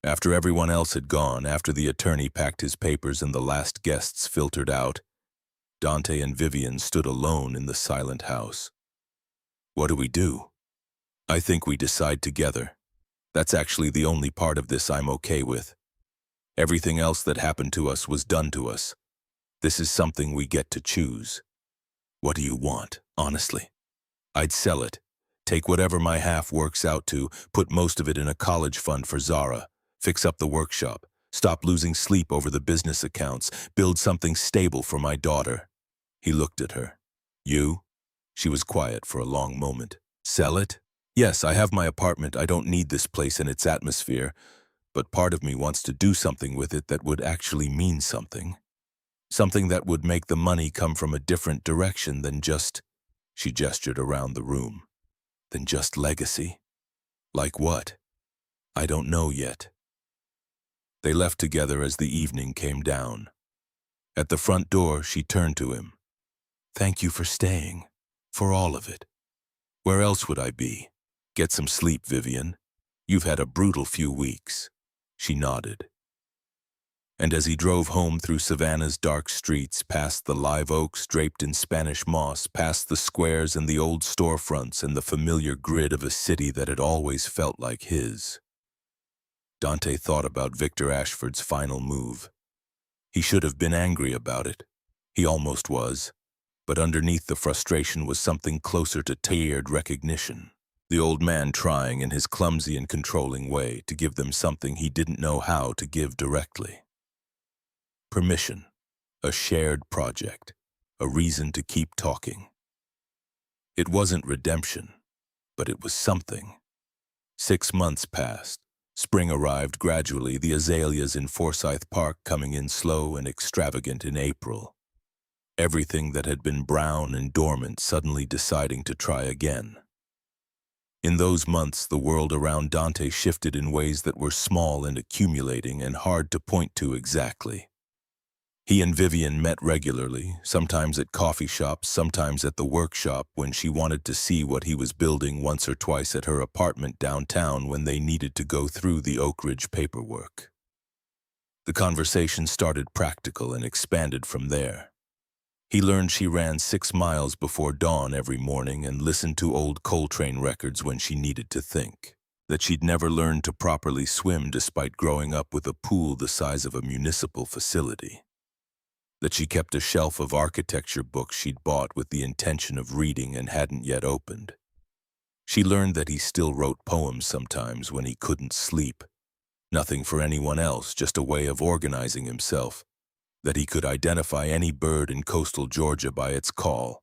Speaker 1: After everyone else had gone, after the attorney packed his papers and the last guests filtered out, Dante and Vivian stood alone in the silent house. What do we do? I think we decide together. That's actually the only part of this I'm okay with. Everything else that happened to us was done to us. This is something we get to choose. What do you want, honestly? I'd sell it. Take whatever my half works out to, put most of it in a college fund for Zara, fix up the workshop, stop losing sleep over the business accounts, build something stable for my daughter. He looked at her. You? She was quiet for a long moment. Sell it? Yes, I have my apartment. I don't need this place and its atmosphere, but part of me wants to do something with it that would actually mean something. Something that would make the money come from a different direction than just, she gestured around the room, than just legacy. Like what? I don't know yet. They left together as the evening came down. At the front door, she turned to him. Thank you for staying, for all of it. Where else would I be? Get some sleep, Vivian. You've had a brutal few weeks. She nodded. And as he drove home through Savannah's dark streets, past the live oaks draped in Spanish moss, past the squares and the old storefronts and the familiar grid of a city that had always felt like his, Dante thought about Victor Ashford's final move. He should have been angry about it. He almost was. But underneath the frustration was something closer to tired recognition. The old man trying in his clumsy and controlling way to give them something he didn't know how to give directly. Permission, a shared project, a reason to keep talking. It wasn't redemption, but it was something. 6 months passed. Spring arrived gradually, the azaleas in Forsyth Park coming in slow and extravagant in April. everything that had been brown and dormant suddenly deciding to try again. In those months, the world around Dante shifted in ways that were small and accumulating and hard to point to exactly. He and Vivian met regularly, sometimes at coffee shops, sometimes at the workshop when she wanted to see what he was building, once or twice at her apartment downtown when they needed to go through the Oak Ridge paperwork. The conversation started practical and expanded from there. He learned she ran 6 miles before dawn every morning and listened to old Coltrane records when she needed to think. That she'd never learned to properly swim despite growing up with a pool the size of a municipal facility. That she kept a shelf of architecture books she'd bought with the intention of reading and hadn't yet opened. She learned that he still wrote poems sometimes when he couldn't sleep. Nothing for anyone else, just a way of organizing himself. That he could identify any bird in coastal Georgia by its call,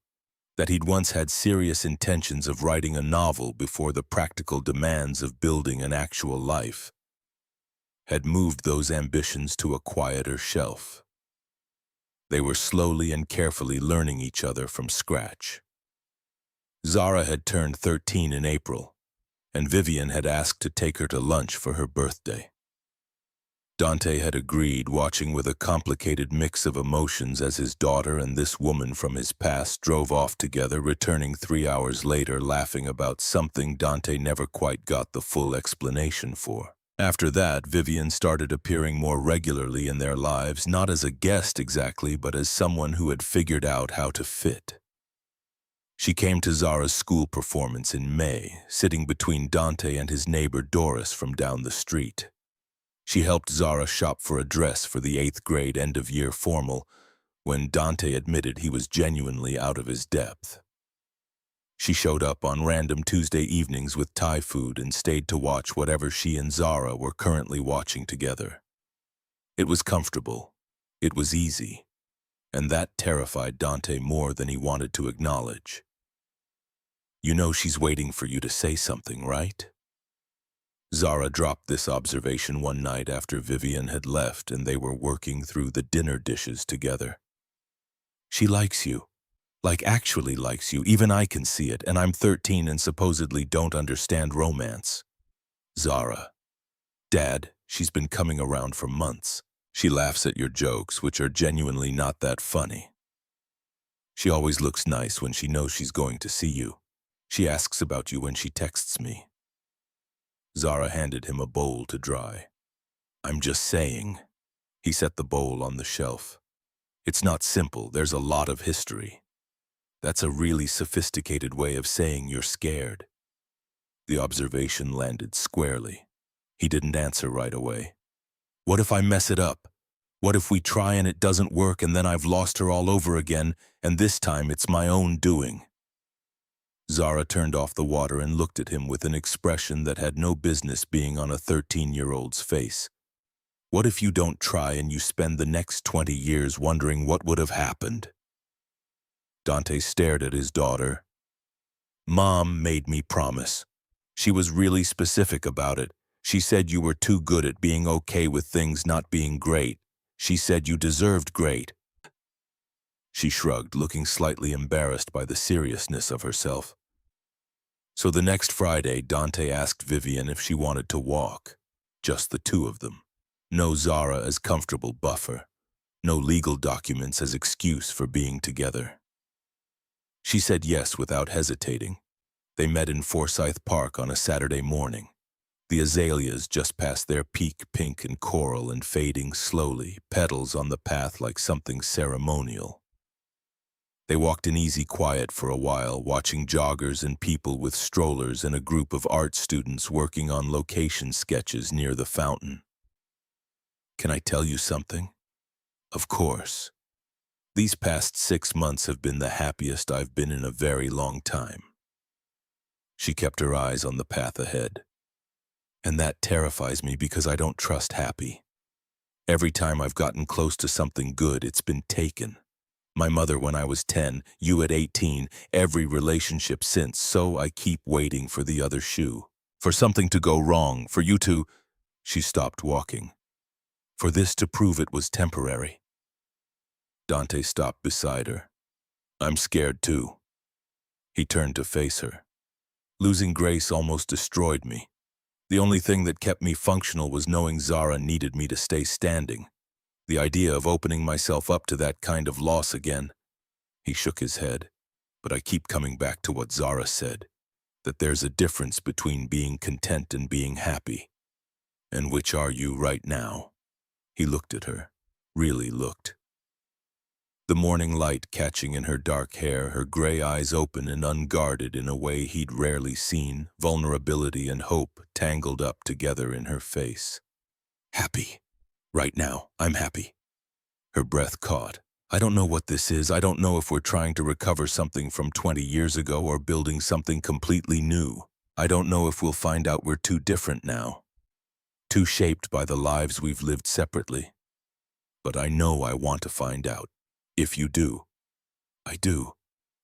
Speaker 1: that he'd once had serious intentions of writing a novel before the practical demands of building an actual life had moved those ambitions to a quieter shelf. They were slowly and carefully learning each other from scratch. Zara had turned 13 in April, and Vivian had asked to take her to lunch for her birthday. Dante had agreed, watching with a complicated mix of emotions as his daughter and this woman from his past drove off together, returning 3 hours later laughing about something Dante never quite got the full explanation for. After that, Vivian started appearing more regularly in their lives, not as a guest exactly, but as someone who had figured out how to fit. She came to Zara's school performance in May, sitting between Dante and his neighbor Doris from down the street. She helped Zara shop for a dress for the 8th grade end-of-year formal when Dante admitted he was genuinely out of his depth. She showed up on random Tuesday evenings with Thai food and stayed to watch whatever she and Zara were currently watching together. It was comfortable. It was easy. And that terrified Dante more than he wanted to acknowledge. "You know she's waiting for you to say something, right?" Zara dropped this observation one night after Vivian had left and they were working through the dinner dishes together. "She likes you. Like actually likes you. Even I can see it, and I'm 13 and supposedly don't understand romance." Zara: "Dad, she's been coming around for months. She laughs at your jokes, which are genuinely not that funny. She always looks nice when she knows she's going to see you. She asks about you when she texts me." Zara handed him a bowl to dry. "I'm just saying." He set the bowl on the shelf. "It's not simple, there's a lot of history. That's a really sophisticated way of saying you're scared." The observation landed squarely. He didn't answer right away. "What if I mess it up? What if we try and it doesn't work and then I've lost her all over again, and this time it's my own doing?" Zara turned off the water and looked at him with an expression that had no business being on a 13-year-old's face. "What if you don't try and you spend the next 20 years wondering what would have happened?" Dante stared at his daughter. "Mom made me promise. She was really specific about it. She said you were too good at being okay with things not being great. She said you deserved great." She shrugged, looking slightly embarrassed by the seriousness of herself. So the next Friday, Dante asked Vivian if she wanted to walk. Just the two of them. No Zara as comfortable buffer. No legal documents as excuse for being together. She said yes without hesitating. They met in Forsyth Park on a Saturday morning. The azaleas just past their peak, pink and coral and fading slowly, petals on the path like something ceremonial. They walked in easy quiet for a while, watching joggers and people with strollers and a group of art students working on location sketches near the fountain. "Can I tell you something?" "Of course. These past 6 months have been the happiest I've been in a very long time." She kept her eyes on the path ahead. "And that terrifies me because I don't trust happy. Every time I've gotten close to something good, it's been taken. My mother when I was 10, you at 18, every relationship since, so I keep waiting for the other shoe. For something to go wrong, for you to—" She stopped walking. "For this to prove it was temporary." Dante stopped beside her. I'm scared too. He turned to face her. Losing Grace almost destroyed me. The only thing that kept me functional was knowing Zara needed me to stay standing. The idea of opening myself up to that kind of loss again. He shook his head, but I keep coming back to what Zara said, that there's a difference between being content and being happy. And which are you right now? He looked at her, really looked. The morning light catching in her dark hair, her gray eyes open and unguarded in a way he'd rarely seen, vulnerability and hope tangled up together in her face. Happy. Right now, I'm happy. Her breath caught. I don't know what this is. I don't know if we're trying to recover something from 20 years ago or building something completely new. I don't know if we'll find out we're too different now. Too shaped by the lives we've lived separately. But I know I want to find out. If you do. I do.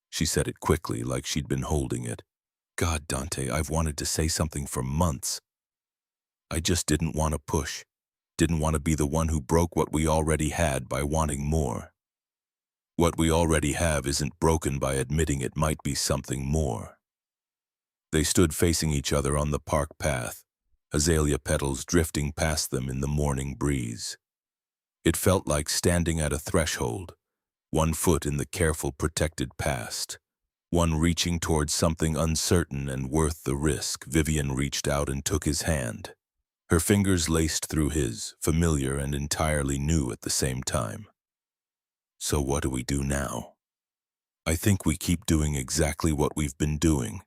Speaker 1: She said it quickly, like she'd been holding it. God, Dante, I've wanted to say something for months. I just didn't want to push. Didn't want to be the one who broke what we already had by wanting more. What we already have isn't broken by admitting it might be something more. They stood facing each other on the park path, azalea petals drifting past them in the morning breeze. It felt like standing at a threshold, one foot in the careful, protected past, one reaching towards something uncertain and worth the risk. Vivian reached out and took his hand. Her fingers laced through his, familiar and entirely new at the same time. So what do we do now? I think we keep doing exactly what we've been doing,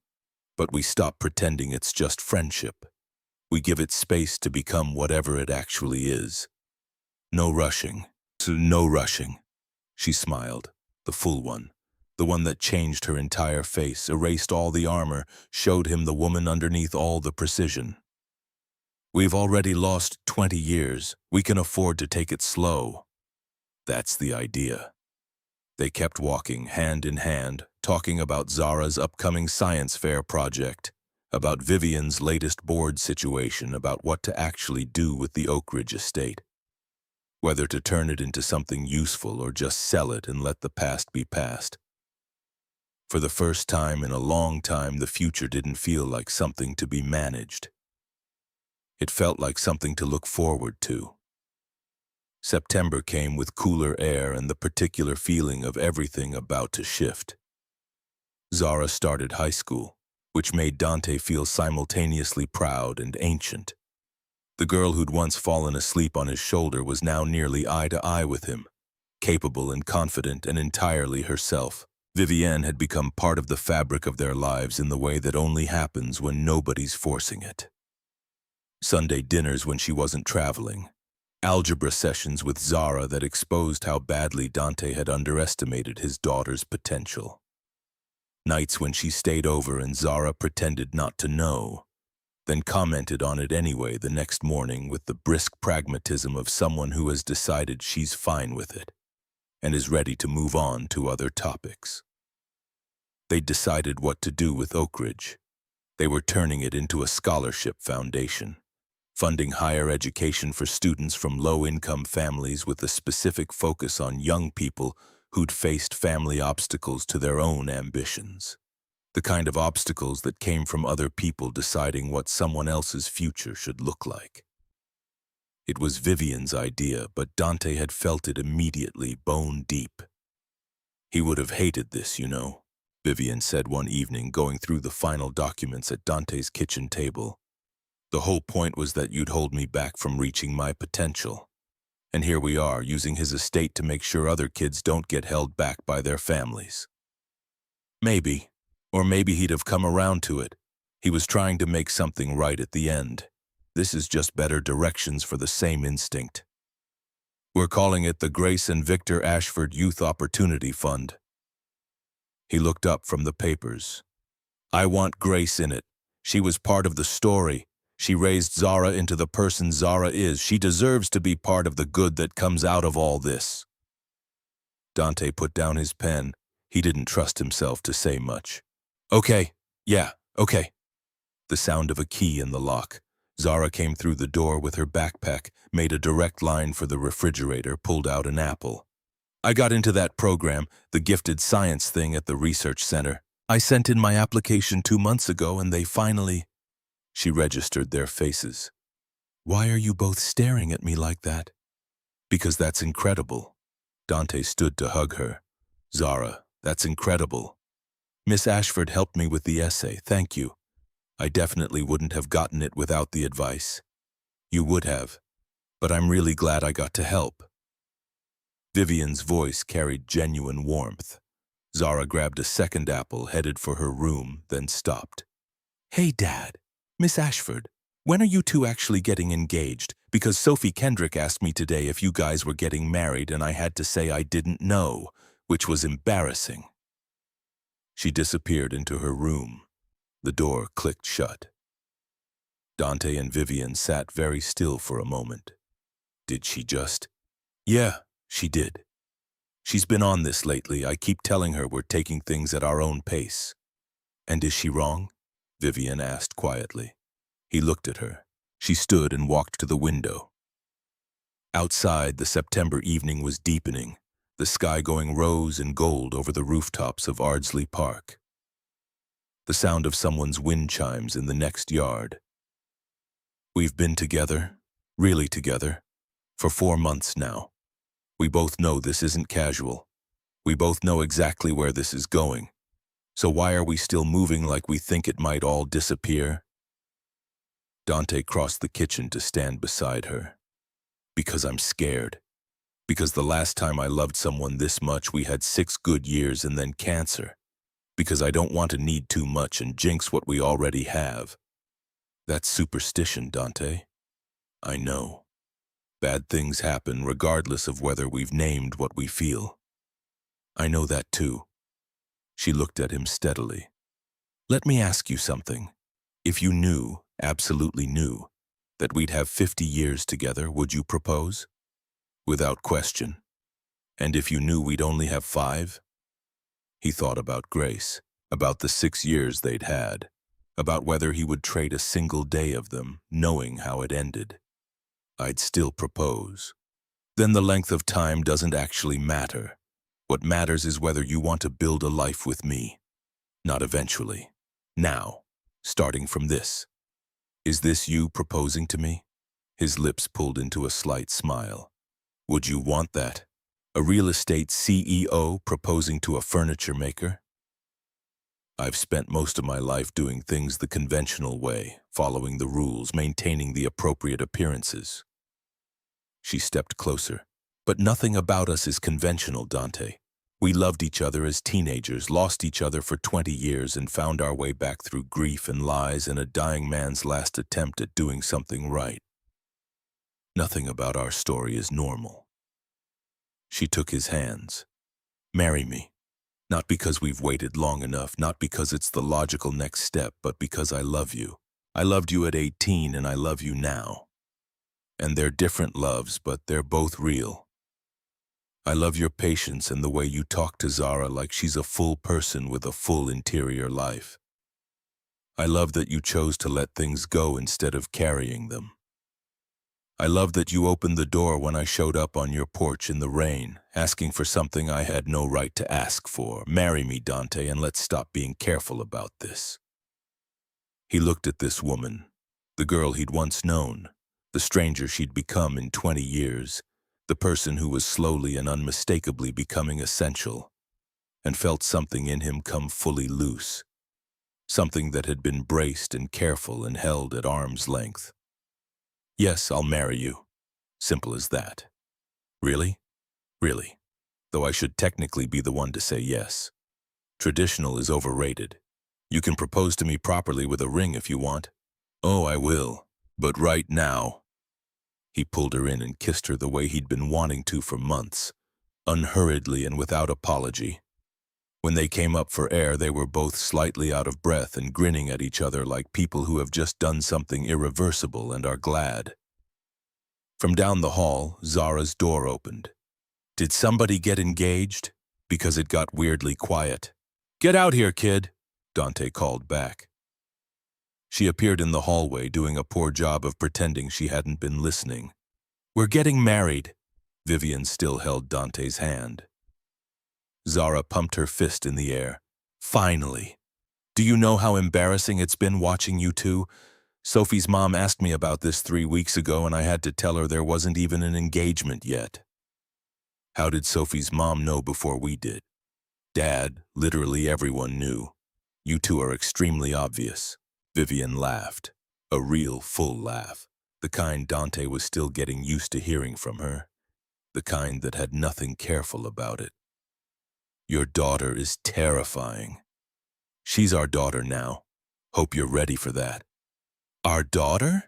Speaker 1: but we stop pretending it's just friendship. We give it space to become whatever it actually is. No rushing. No rushing. She smiled, the full one, the one that changed her entire face, erased all the armor, showed him the woman underneath all the precision. We've already lost 20 years. We can afford to take it slow. That's the idea. They kept walking, hand in hand, talking about Zara's upcoming science fair project, about Vivian's latest board situation, about what to actually do with the Oak Ridge estate. Whether to turn it into something useful or just sell it and let the past be past. For the first time in a long time, the future didn't feel like something to be managed. It felt like something to look forward to. September came with cooler air and the particular feeling of everything about to shift. Zara started high school, which made Dante feel simultaneously proud and ancient. The girl who'd once fallen asleep on his shoulder was now nearly eye to eye with him, capable and confident and entirely herself. Vivienne had become part of the fabric of their lives in the way that only happens when nobody's forcing it. Sunday dinners when she wasn't traveling. Algebra sessions with Zara that exposed how badly Dante had underestimated his daughter's potential. Nights when she stayed over and Zara pretended not to know, then commented on it anyway the next morning with the brisk pragmatism of someone who has decided she's fine with it and is ready to move on to other topics. They'd decided what to do with Oak Ridge. They were turning it into a scholarship foundation, funding higher education for students from low-income families with a specific focus on young people who'd faced family obstacles to their own ambitions. The kind of obstacles that came from other people deciding what someone else's future should look like. It was Vivian's idea, but Dante had felt it immediately, bone deep. He would have hated this, you know, Vivian said one evening, going through the final documents at Dante's kitchen table. The whole point was that you'd hold me back from reaching my potential. And here we are, using his estate to make sure other kids don't get held back by their families. Maybe. Or maybe he'd have come around to it. He was trying to make something right at the end. This is just better directions for the same instinct. We're calling it the Grace and Victor Ashford Youth Opportunity Fund. He looked up from the papers. I want Grace in it. She was part of the story. She raised Zara into the person Zara is. She deserves to be part of the good that comes out of all this. Dante put down his pen. He didn't trust himself to say much. Okay, yeah, okay. The sound of a key in the lock. Zara came through the door with her backpack, made a direct line for the refrigerator, pulled out an apple. I got into that program, the gifted science thing at the research center. I sent in my application 2 months ago and they finally... She registered their faces. Why are you both staring at me like that? Because that's incredible. Dante stood to hug her. Zara, that's incredible. Miss Ashford helped me with the essay, thank you. I definitely wouldn't have gotten it without the advice. You would have, but I'm really glad I got to help. Vivian's voice carried genuine warmth. Zara grabbed a second apple, headed for her room, then stopped. Hey, Dad. Miss Ashford, when are you two actually getting engaged? Because Sophie Kendrick asked me today if you guys were getting married and I had to say I didn't know, which was embarrassing. She disappeared into her room. The door clicked shut. Dante and Vivian sat very still for a moment. Did she just? Yeah, she did. She's been on this lately. I keep telling her we're taking things at our own pace. And is she wrong? Vivian asked quietly. He looked at her. She stood and walked to the window. Outside, the September evening was deepening, the sky going rose and gold over the rooftops of Ardsley Park. The sound of someone's wind chimes in the next yard. We've been together, really together, for 4 months now. We both know this isn't casual. We both know exactly where this is going. So why are we still moving like we think it might all disappear? Dante crossed the kitchen to stand beside her. Because I'm scared. Because the last time I loved someone this much, we had 6 good years and then cancer. Because I don't want to need too much and jinx what we already have. That's superstition, Dante. I know. Bad things happen regardless of whether we've named what we feel. I know that too. She looked at him steadily. Let me ask you something. If you knew, absolutely knew, that we'd have 50 years together, would you propose? Without question. And if you knew we'd only have 5? He thought about Grace, about the 6 years they'd had, about whether he would trade a single day of them, knowing how it ended. I'd still propose. Then the length of time doesn't actually matter. What matters is whether you want to build a life with me. Not eventually. Now, starting from this. Is this you proposing to me? His lips pulled into a slight smile. Would you want that? A real estate CEO proposing to a furniture maker? I've spent most of my life doing things the conventional way, following the rules, maintaining the appropriate appearances. She stepped closer. But nothing about us is conventional, Dante. We loved each other as teenagers, lost each other for 20 years, and found our way back through grief and lies and a dying man's last attempt at doing something right. Nothing about our story is normal. She took his hands. Marry me. Not because we've waited long enough, not because it's the logical next step, but because I love you. I loved you at 18 and I love you now. And they're different loves, but they're both real. I love your patience and the way you talk to Zara like she's a full person with a full interior life. I love that you chose to let things go instead of carrying them. I love that you opened the door when I showed up on your porch in the rain, asking for something I had no right to ask for. Marry me, Dante, and let's stop being careful about this. He looked at this woman, the girl he'd once known, the stranger she'd become in 20 years, the person who was slowly and unmistakably becoming essential, and felt something in him come fully loose, something that had been braced and careful and held at arm's length. Yes, I'll marry you. Simple as that. Really? Really. Though I should technically be the one to say yes. Traditional is overrated. You can propose to me properly with a ring if you want. Oh, I will. But right now. He pulled her in and kissed her the way he'd been wanting to for months, unhurriedly and without apology. When they came up for air, they were both slightly out of breath and grinning at each other like people who have just done something irreversible and are glad. From down the hall, Zara's door opened. Did somebody get engaged? Because it got weirdly quiet. Get out here, kid, Dante called back. She appeared in the hallway, doing a poor job of pretending she hadn't been listening. We're getting married. Vivian still held Dante's hand. Zara pumped her fist in the air. Finally. Do you know how embarrassing it's been watching you two? Sophie's mom asked me about this 3 weeks ago and I had to tell her there wasn't even an engagement yet. How did Sophie's mom know before we did? Dad, literally everyone knew. You two are extremely obvious. Vivian laughed. A real, full laugh. The kind Dante was still getting used to hearing from her. The kind that had nothing careful about it. Your daughter is terrifying. She's our daughter now. Hope you're ready for that. Our daughter?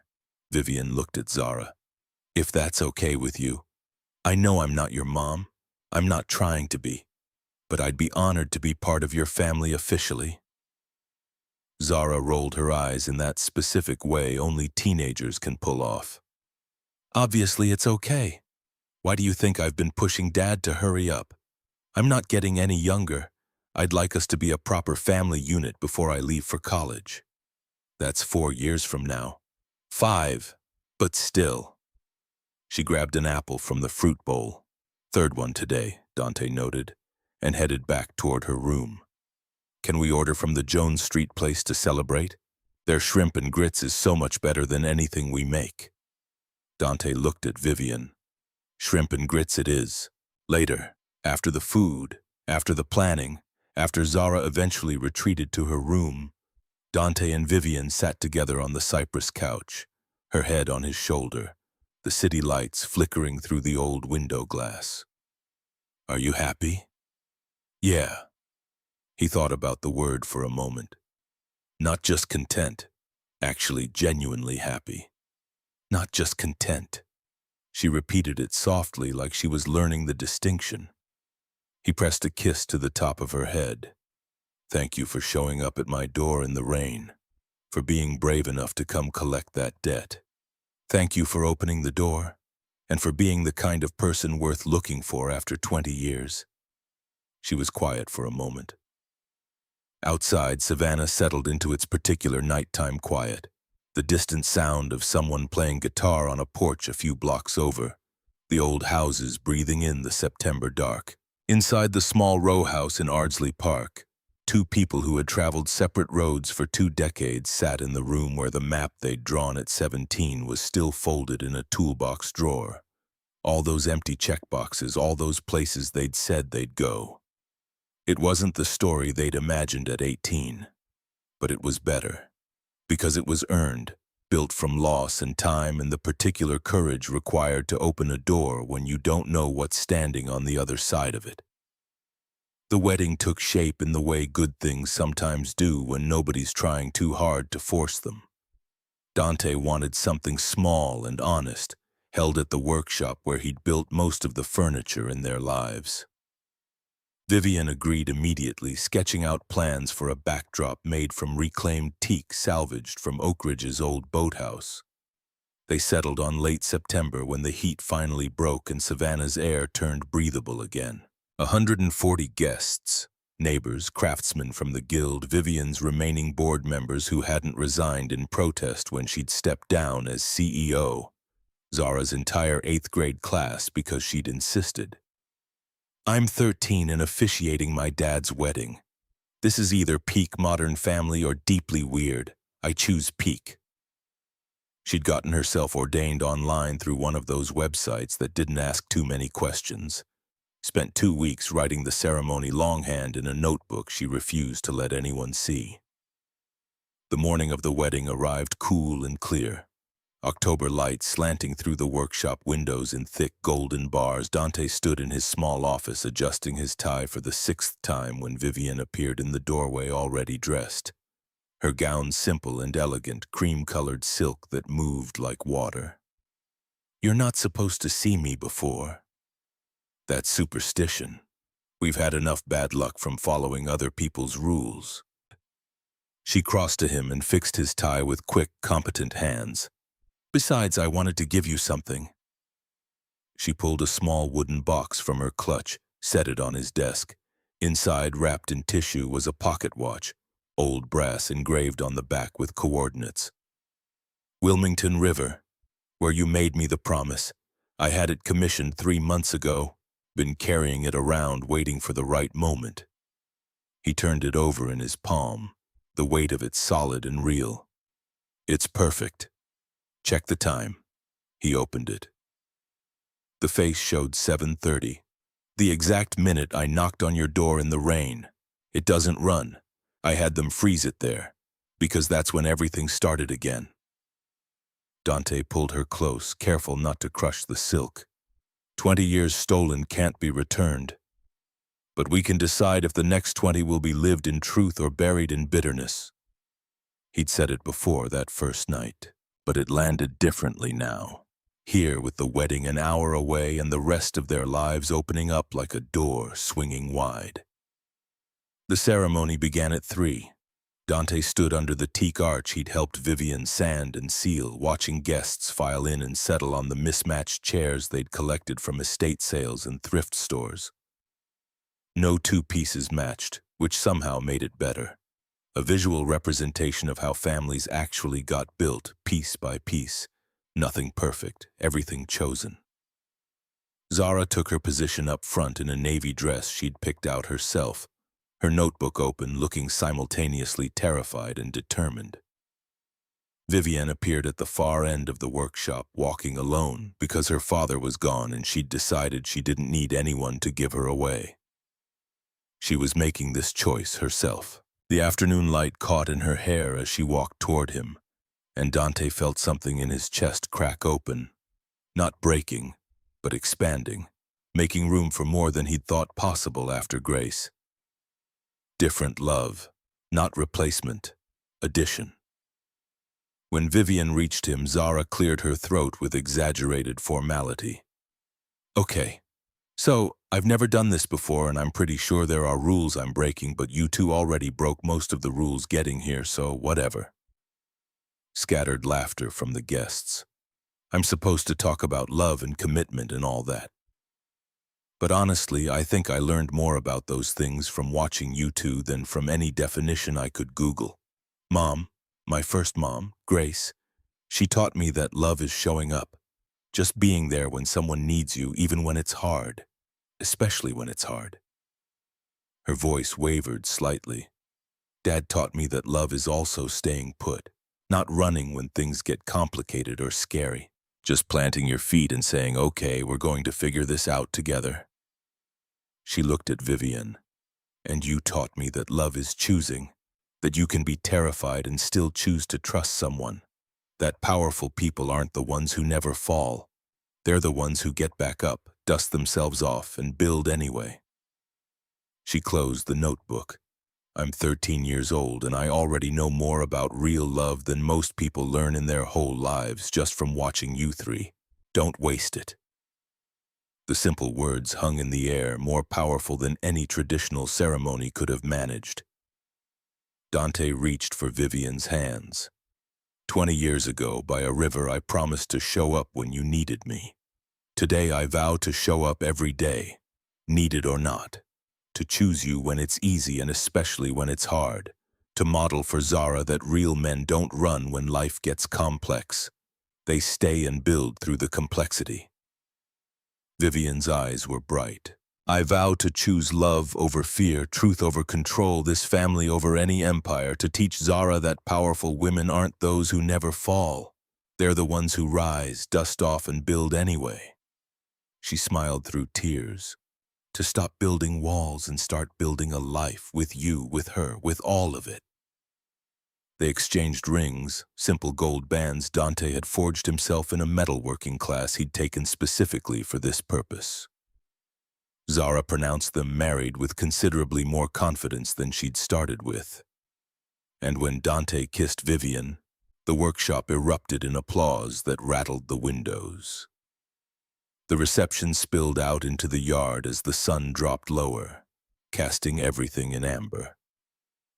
Speaker 1: Vivian looked at Zara. If that's okay with you. I know I'm not your mom. I'm not trying to be. But I'd be honored to be part of your family officially. Zara rolled her eyes in that specific way only teenagers can pull off. Obviously it's okay. Why do you think I've been pushing Dad to hurry up? I'm not getting any younger. I'd like us to be a proper family unit before I leave for college. That's 4 years from now. 5, but still. She grabbed an apple from the fruit bowl. Third one today, Dante noted, and headed back toward her room. Can we order from the Jones Street place to celebrate? Their shrimp and grits is so much better than anything we make. Dante looked at Vivian. Shrimp and grits it is. Later, after the food, after the planning, after Zara eventually retreated to her room, Dante and Vivian sat together on the cypress couch, her head on his shoulder, the city lights flickering through the old window glass. Are you happy? Yeah. He thought about the word for a moment. Not just content, actually genuinely happy. Not just content. She repeated it softly like she was learning the distinction. He pressed a kiss to the top of her head. Thank you for showing up at my door in the rain, for being brave enough to come collect that debt. Thank you for opening the door, and for being the kind of person worth looking for after 20 years. She was quiet for a moment. Outside, Savannah settled into its particular nighttime quiet, the distant sound of someone playing guitar on a porch a few blocks over, the old houses breathing in the September dark. Inside the small row house in Ardsley Park, 2 people who had traveled separate roads for 2 decades sat in the room where the map they'd drawn at 17 was still folded in a toolbox drawer. All those empty checkboxes, all those places they'd said they'd go. It wasn't the story they'd imagined at 18, but it was better, because it was earned, built from loss and time and the particular courage required to open a door when you don't know what's standing on the other side of it. The wedding took shape in the way good things sometimes do when nobody's trying too hard to force them. Dante wanted something small and honest, held at the workshop where he'd built most of the furniture in their lives. Vivian agreed immediately, sketching out plans for a backdrop made from reclaimed teak salvaged from Oak Ridge's old boathouse. They settled on late September when the heat finally broke and Savannah's air turned breathable again. 140 guests, neighbors, craftsmen from the guild, Vivian's remaining board members who hadn't resigned in protest when she'd stepped down as CEO, Zara's entire 8th grade class because she'd insisted. I'm 13 and officiating my dad's wedding. This is either peak Modern Family or deeply weird. I choose peak. She'd gotten herself ordained online through one of those websites that didn't ask too many questions. Spent 2 weeks writing the ceremony longhand in a notebook she refused to let anyone see. The morning of the wedding arrived cool and clear. October light slanting through the workshop windows in thick golden bars. Dante stood in his small office adjusting his tie for the 6th time when Vivian appeared in the doorway already dressed. Her gown simple and elegant, cream-colored silk that moved like water. You're not supposed to see me before. That's superstition. We've had enough bad luck from following other people's rules. She crossed to him and fixed his tie with quick, competent hands. Besides, I wanted to give you something. She pulled a small wooden box from her clutch, set it on his desk. Inside, wrapped in tissue, was a pocket watch, old brass engraved on the back with coordinates. Wilmington River, where you made me the promise. I had it commissioned 3 months ago. been carrying it around waiting for the right moment. He turned it over in his palm, the weight of it solid and real. It's perfect. Check the time. He opened it. The face showed 7:30. The exact minute I knocked on your door in the rain. It doesn't run. I had them freeze it there, because that's when everything started again. Dante pulled her close, careful not to crush the silk. 20 years stolen can't be returned. But we can decide if the next 20 will be lived in truth or buried in bitterness. He'd said it before that first night, but it landed differently now. Here, with the wedding an hour away and the rest of their lives opening up like a door swinging wide. The ceremony began at 3. Dante stood under the teak arch he'd helped Vivian sand and seal, watching guests file in and settle on the mismatched chairs they'd collected from estate sales and thrift stores. No two pieces matched, which somehow made it better. A visual representation of how families actually got built, piece by piece. Nothing perfect, everything chosen. Zara took her position up front in a navy dress she'd picked out herself, her notebook open, looking simultaneously terrified and determined. Vivian appeared at the far end of the workshop, walking alone, because her father was gone and she'd decided she didn't need anyone to give her away. She was making this choice herself. The afternoon light caught in her hair as she walked toward him, and Dante felt something in his chest crack open, not breaking, but expanding, making room for more than he'd thought possible after Grace. Different love, not replacement, addition. When Vivian reached him, Zara cleared her throat with exaggerated formality. Okay, so I've never done this before and I'm pretty sure there are rules I'm breaking, but you two already broke most of the rules getting here, so whatever. Scattered laughter from the guests. I'm supposed to talk about love and commitment and all that. But honestly, I think I learned more about those things from watching you two than from any definition I could Google. Mom, my first mom, Grace, she taught me that love is showing up. Just being there when someone needs you, even when it's hard. Especially when it's hard. Her voice wavered slightly. Dad taught me that love is also staying put. Not running when things get complicated or scary. Just planting your feet and saying, okay, we're going to figure this out together. She looked at Vivian. And you taught me that love is choosing. That you can be terrified and still choose to trust someone. That powerful people aren't the ones who never fall. They're the ones who get back up, dust themselves off, and build anyway. She closed the notebook. I'm 13 years old and I already know more about real love than most people learn in their whole lives just from watching you three. Don't waste it. The simple words hung in the air, more powerful than any traditional ceremony could have managed. Dante reached for Vivian's hands. 20 years ago, by a river, I promised to show up when you needed me. Today I vow to show up every day, needed or not. To choose you when it's easy and especially when it's hard. To model for Zara that real men don't run when life gets complex. They stay and build through the complexity. Vivian's eyes were bright. I vow to choose love over fear, truth over control, this family over any empire, to teach Zara that powerful women aren't those who never fall. They're the ones who rise, dust off, and build anyway. She smiled through tears. To stop building walls and start building a life with you, with her, with all of it. They exchanged rings, simple gold bands Dante had forged himself in a metalworking class he'd taken specifically for this purpose. Zara pronounced them married with considerably more confidence than she'd started with. And when Dante kissed Vivian, the workshop erupted in applause that rattled the windows. The reception spilled out into the yard as the sun dropped lower, casting everything in amber.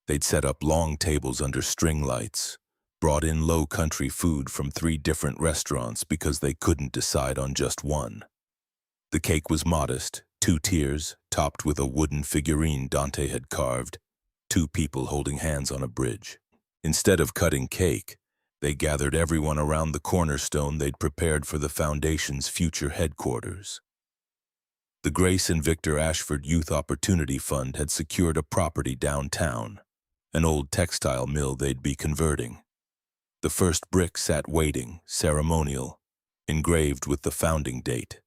Speaker 1: They'd set up long tables under string lights, brought in low-country food from 3 different restaurants because they couldn't decide on just one. The cake was modest, 2 tiers, topped with a wooden figurine Dante had carved, 2 people holding hands on a bridge. Instead of cutting cake, they gathered everyone around the cornerstone they'd prepared for the foundation's future headquarters. The Grace and Victor Ashford Youth Opportunity Fund had secured a property downtown, an old textile mill they'd be converting. The first brick sat waiting, ceremonial, engraved with the founding date.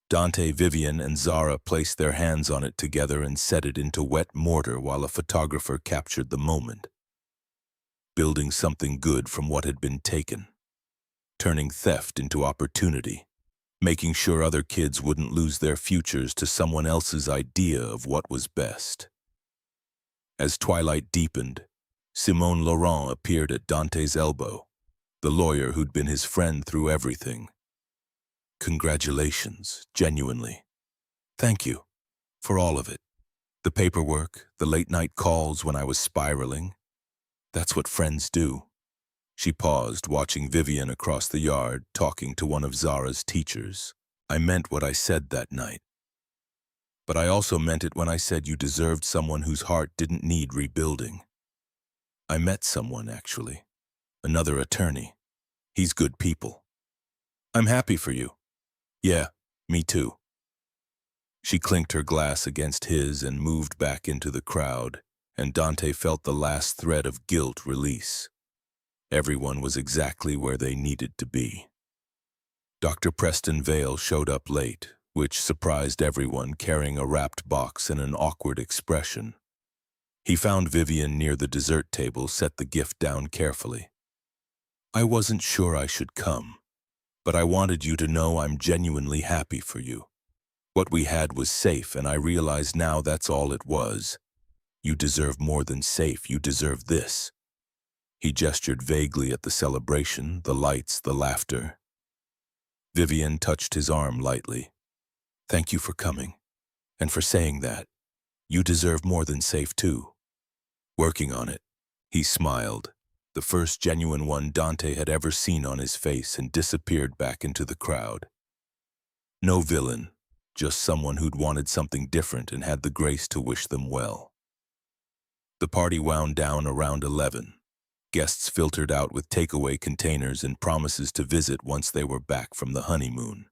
Speaker 1: Dante, Vivian, and Zara placed their hands on it together and set it into wet mortar while a photographer captured the moment. Building something good from what had been taken. Turning theft into opportunity. Making sure other kids wouldn't lose their futures to someone else's idea of what was best. As twilight deepened, Simone Laurent appeared at Dante's elbow, the lawyer who'd been his friend through everything. Congratulations, genuinely. Thank you, for all of it. The paperwork, the late-night calls when I was spiraling. That's what friends do. She paused, watching Vivian across the yard, talking to one of Zara's teachers. I meant what I said that night. But I also meant it when I said you deserved someone whose heart didn't need rebuilding. I met someone, actually. Another attorney. He's good people. I'm happy for you. Yeah, me too. She clinked her glass against his and moved back into the crowd, and Dante felt the last thread of guilt release. Everyone was exactly where they needed to be. Dr. Preston Vale showed up late, which surprised everyone, carrying a wrapped box and an awkward expression. He found Vivian near the dessert table, set the gift down carefully. I wasn't sure I should come, but I wanted you to know I'm genuinely happy for you. What we had was safe, and I realize now that's all it was. You deserve more than safe, you deserve this. He gestured vaguely at the celebration, the lights, the laughter. Vivian touched his arm lightly. Thank you for coming, and for saying that. You deserve more than safe too. Working on it. He smiled, the first genuine one Dante had ever seen on his face, and disappeared back into the crowd. No villain, just someone who'd wanted something different and had the grace to wish them well. The party wound down around 11. Guests filtered out with takeaway containers and promises to visit once they were back from the honeymoon.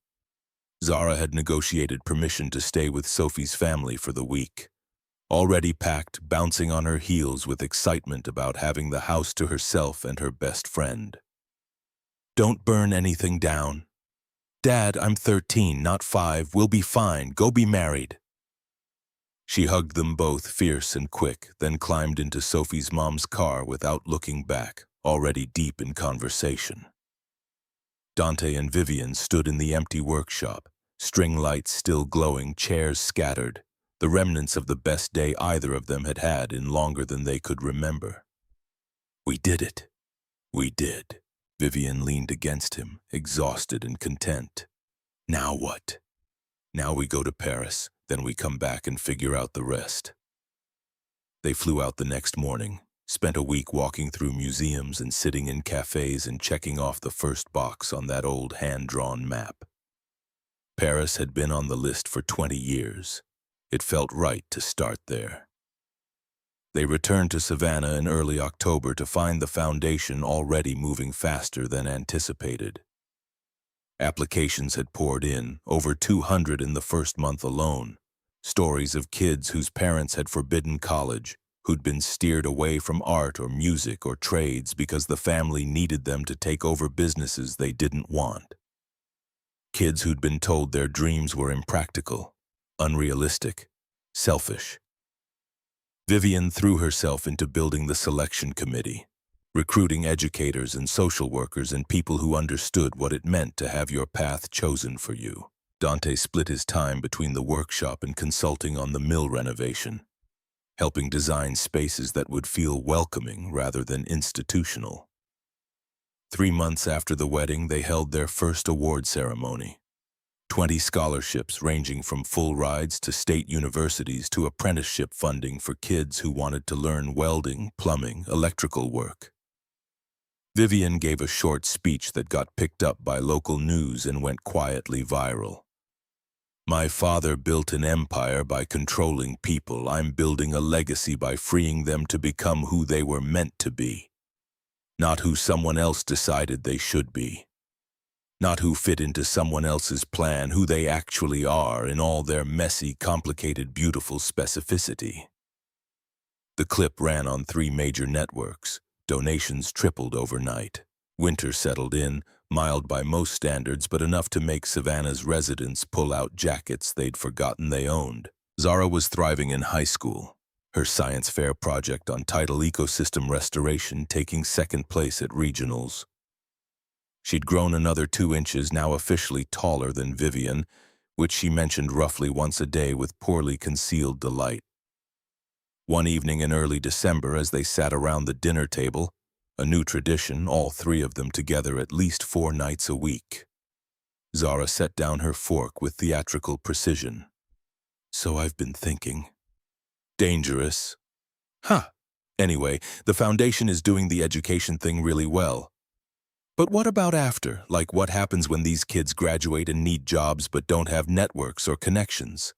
Speaker 1: Zara had negotiated permission to stay with Sophie's family for the week. Already packed, bouncing on her heels with excitement about having the house to herself and her best friend. Don't burn anything down. Dad, I'm 13, not 5. We'll be fine. Go be married. She hugged them both, fierce and quick, then climbed into Sophie's mom's car without looking back, already deep in conversation. Dante and Vivian stood in the empty workshop, string lights still glowing, chairs scattered, the remnants of the best day either of them had had in longer than they could remember. We did it. We did. Vivian leaned against him, exhausted and content. Now what? Now we go to Paris. Then we come back and figure out the rest. They flew out the next morning, spent a week walking through museums and sitting in cafes and checking off the first box on that old hand-drawn map. Paris had been on the list for 20 years. It felt right to start there. They returned to Savannah in early October to find the foundation already moving faster than anticipated. Applications had poured in, over 200 in the first month alone. Stories of kids whose parents had forbidden college, who'd been steered away from art or music or trades because the family needed them to take over businesses they didn't want. Kids who'd been told their dreams were impractical, unrealistic, selfish. Vivian threw herself into building the selection committee, recruiting educators and social workers and people who understood what it meant to have your path chosen for you. Dante split his time between the workshop and consulting on the mill renovation, helping design spaces that would feel welcoming rather than institutional. 3 months after the wedding, they held their first award ceremony. 20 scholarships ranging from full rides to state universities to apprenticeship funding for kids who wanted to learn welding, plumbing, electrical work. Vivian gave a short speech that got picked up by local news and went quietly viral. My father built an empire by controlling people. I'm building a legacy by freeing them to become who they were meant to be, not who someone else decided they should be. not who fit into someone else's plan, who they actually are in all their messy, complicated, beautiful specificity. The clip ran on 3 major networks. Donations tripled overnight. Winter settled in, mild by most standards, but enough to make Savannah's residents pull out jackets they'd forgotten they owned. Zara was thriving in high school, her science fair project on tidal ecosystem restoration taking second place at regionals. She'd grown another 2 inches, now officially taller than Vivian, which she mentioned roughly once a day with poorly concealed delight. One evening in early December, as they sat around the dinner table, a new tradition, all 3 of them together at least 4 nights a week, Zara set down her fork with theatrical precision. "So I've been thinking. Dangerous. Huh. Anyway, the foundation is doing the education thing really well. But what about after? Like, what happens when these kids graduate and need jobs but don't have networks or connections?"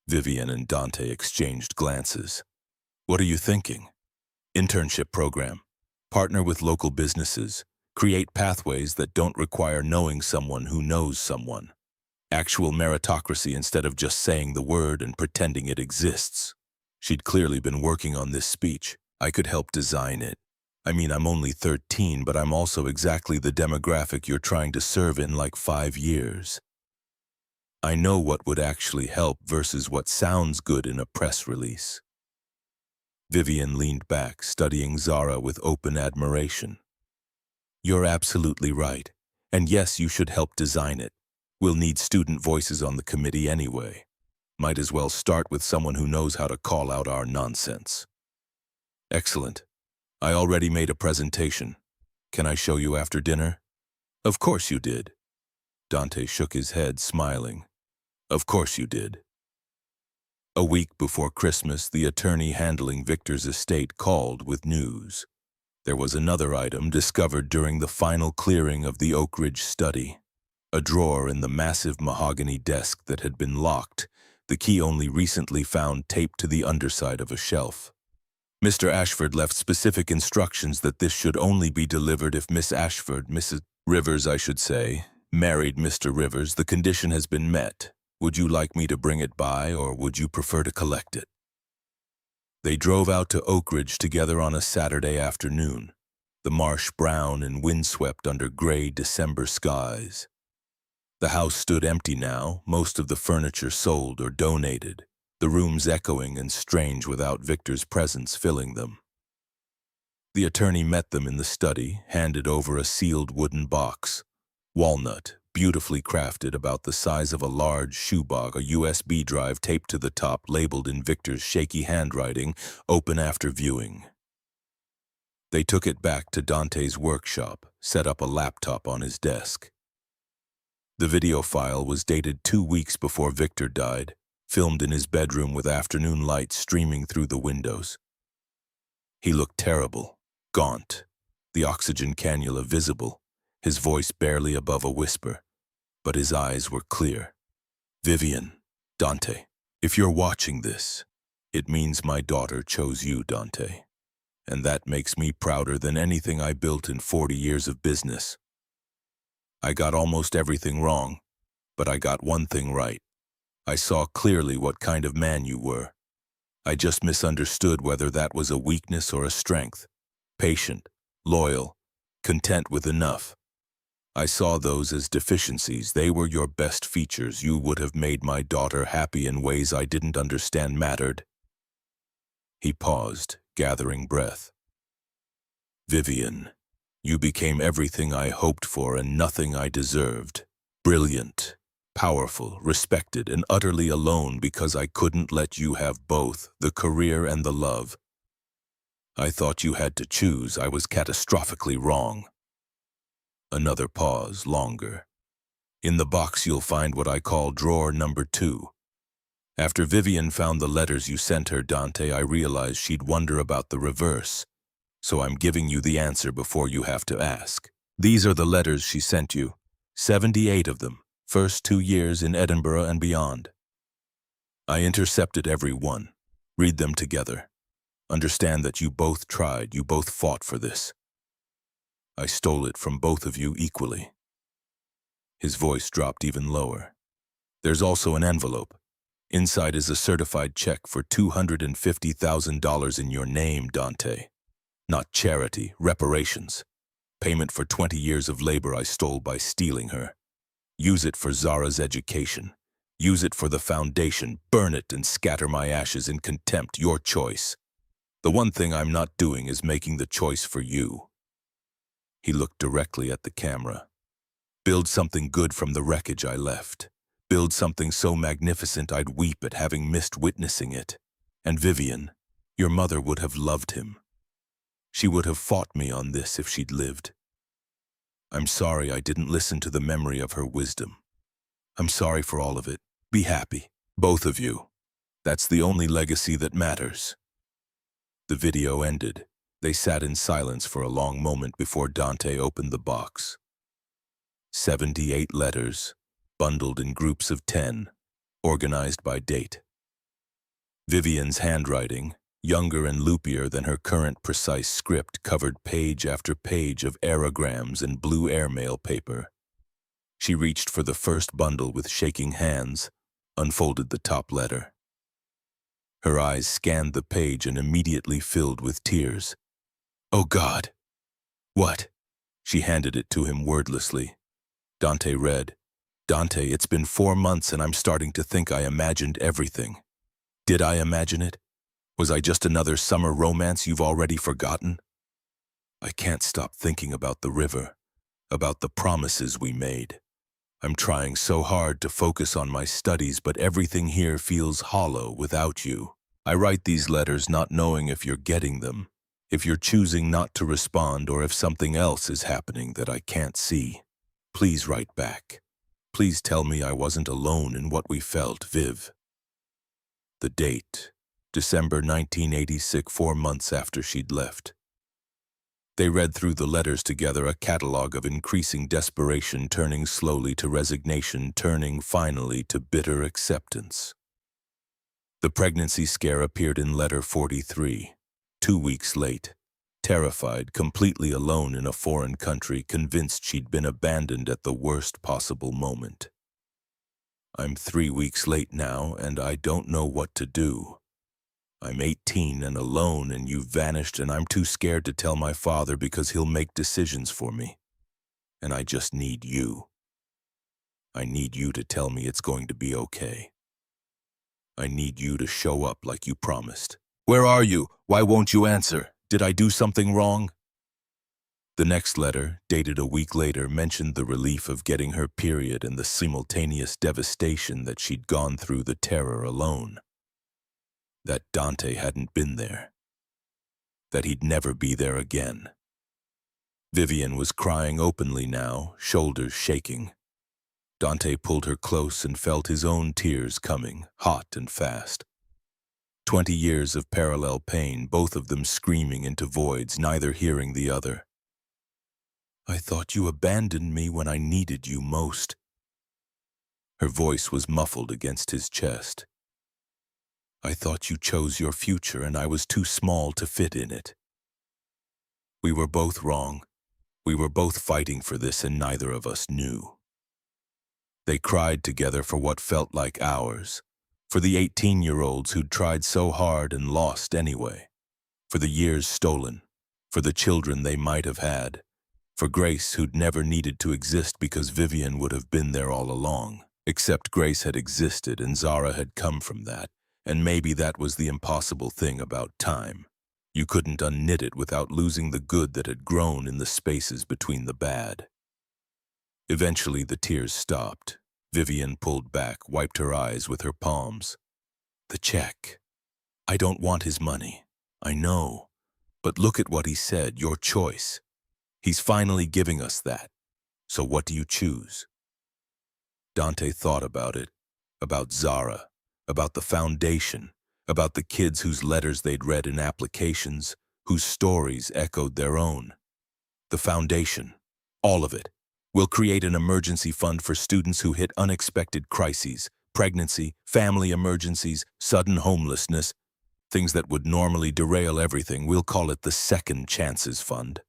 Speaker 1: Vivian and Dante exchanged glances. "What are you thinking?" "Internship program. Partner with local businesses. Create pathways that don't require knowing someone who knows someone. Actual meritocracy instead of just saying the word and pretending it exists." She'd clearly been working on this speech. "I could help design it. I mean, I'm only 13, but I'm also exactly the demographic you're trying to serve in like 5 years. I know what would actually help versus what sounds good in a press release." Vivian leaned back, studying Zara with open admiration. "You're absolutely right. And yes, you should help design it. We'll need student voices on the committee anyway. Might as well start with someone who knows how to call out our nonsense." "Excellent. I already made a presentation. Can I show you after dinner?" "Of course you did." Dante shook his head, smiling. "Of course you did." A week before Christmas, the attorney handling Victor's estate called with news. There was another item discovered during the final clearing of the Oak Ridge study. A drawer in the massive mahogany desk that had been locked, the key only recently found taped to the underside of a shelf. Mr. Ashford left specific instructions that this should only be delivered if Miss Ashford, Mrs. Rivers, I should say, married Mr. Rivers. The condition has been met. Would you like me to bring it by, or would you prefer to collect it? They drove out to Oak Ridge together on a Saturday afternoon, the marsh brown and windswept under gray December skies. The house stood empty now, most of the furniture sold or donated, the rooms echoing and strange without Victor's presence filling them. The attorney met them in the study, handed over a sealed wooden box. Walnut, beautifully crafted, about the size of a large shoebox, a USB drive taped to the top, labeled in Victor's shaky handwriting, "Open after viewing." They took it back to Dante's workshop, set up a laptop on his desk. The video file was dated 2 weeks before Victor died, filmed in his bedroom with afternoon light streaming through the windows. He looked terrible, gaunt, the oxygen cannula visible, his voice barely above a whisper, but his eyes were clear. "Vivian, Dante, if you're watching this, it means my daughter chose you, Dante. And that makes me prouder than anything I built in 40 years of business. I got almost everything wrong, but I got one thing right. I saw clearly what kind of man you were. I just misunderstood whether that was a weakness or a strength. Patient, loyal, content with enough. I saw those as deficiencies. They were your best features. You would have made my daughter happy in ways I didn't understand mattered." He paused, gathering breath. "Vivian, you became everything I hoped for and nothing I deserved. Brilliant, powerful, respected, and utterly alone because I couldn't let you have both, the career and the love. I thought you had to choose. I was catastrophically wrong." Another pause, longer. "In the box you'll find what I call drawer number 2. After Vivian found the letters you sent her, Dante, I realized she'd wonder about the reverse. So I'm giving you the answer before you have to ask. These are the letters she sent you. 78 of them, first 2 years in Edinburgh and beyond. I intercepted every one. Read them together. Understand that you both tried, you both fought for this. I stole it from both of you equally. His voice dropped even lower. There's also an envelope. Inside is a certified check for $250,000 in your name, Dante. Not charity, reparations. Payment for 20 years of labor I stole by stealing her. Use it for Zara's education. Use it for the foundation. Burn it and scatter my ashes in contempt. Your choice. The one thing I'm not doing is making the choice for you. He looked directly at the camera. Build something good from the wreckage I left. Build something so magnificent I'd weep at having missed witnessing it. And Vivian, your mother would have loved him. She would have fought me on this if she'd lived. I'm sorry I didn't listen to the memory of her wisdom. I'm sorry for all of it. Be happy, both of you. That's the only legacy that matters. The video ended. They sat in silence for a long moment before Dante opened the box. 78 letters, bundled in groups of 10, organized by date. Vivian's handwriting, younger and loopier than her current precise script, covered page after page of aerograms and blue airmail paper. She reached for the first bundle with shaking hands, unfolded the top letter. Her eyes scanned the page and immediately filled with tears. Oh God! What? She handed it to him wordlessly. Dante read, Dante, it's been 4 months and I'm starting to think I imagined everything. Did I imagine it? Was I just another summer romance you've already forgotten? I can't stop thinking about the river, about the promises we made. I'm trying so hard to focus on my studies, but everything here feels hollow without you. I write these letters not knowing if you're getting them, if you're choosing not to respond, or if something else is happening that I can't see. Please write back. Please tell me I wasn't alone in what we felt, Viv. The date, December 1986, 4 months after she'd left. They read through the letters together, a catalog of increasing desperation, turning slowly to resignation, turning finally to bitter acceptance. The pregnancy scare appeared in letter 43, 2 weeks late. Terrified, completely alone in a foreign country, convinced she'd been abandoned at the worst possible moment. I'm 3 weeks late now, and I don't know what to do. I'm 18 and alone, and you've vanished, and I'm too scared to tell my father because he'll make decisions for me. And I just need you. I need you to tell me it's going to be okay. I need you to show up like you promised. Where are you? Why won't you answer? Did I do something wrong? The next letter, dated a week later, mentioned the relief of getting her period and the simultaneous devastation that she'd gone through the terror alone. That Dante hadn't been there. That he'd never be there again. Vivian was crying openly now, shoulders shaking. Dante pulled her close and felt his own tears coming, hot and fast. 20 years of parallel pain, both of them screaming into voids, neither hearing the other. I thought you abandoned me when I needed you most. Her voice was muffled against his chest. I thought you chose your future and I was too small to fit in it. We were both wrong. We were both fighting for this and neither of us knew. They cried together for what felt like hours. For the 18-year-olds who'd tried so hard and lost anyway. For the years stolen. For the children they might have had. For Grace, who'd never needed to exist because Vivian would have been there all along. Except Grace had existed and Zara had come from that. And maybe that was the impossible thing about time. You couldn't unknit it without losing the good that had grown in the spaces between the bad. Eventually the tears stopped. Vivian pulled back, wiped her eyes with her palms. The check. I don't want his money. I know. But look at what he said, your choice. He's finally giving us that. So what do you choose? Dante thought about it, about Zara, about the foundation, about the kids whose letters they'd read in applications, whose stories echoed their own. The foundation, all of it. We'll create an emergency fund for students who hit unexpected crises, pregnancy, family emergencies, sudden homelessness, things that would normally derail everything. We'll call it the Second Chances Fund.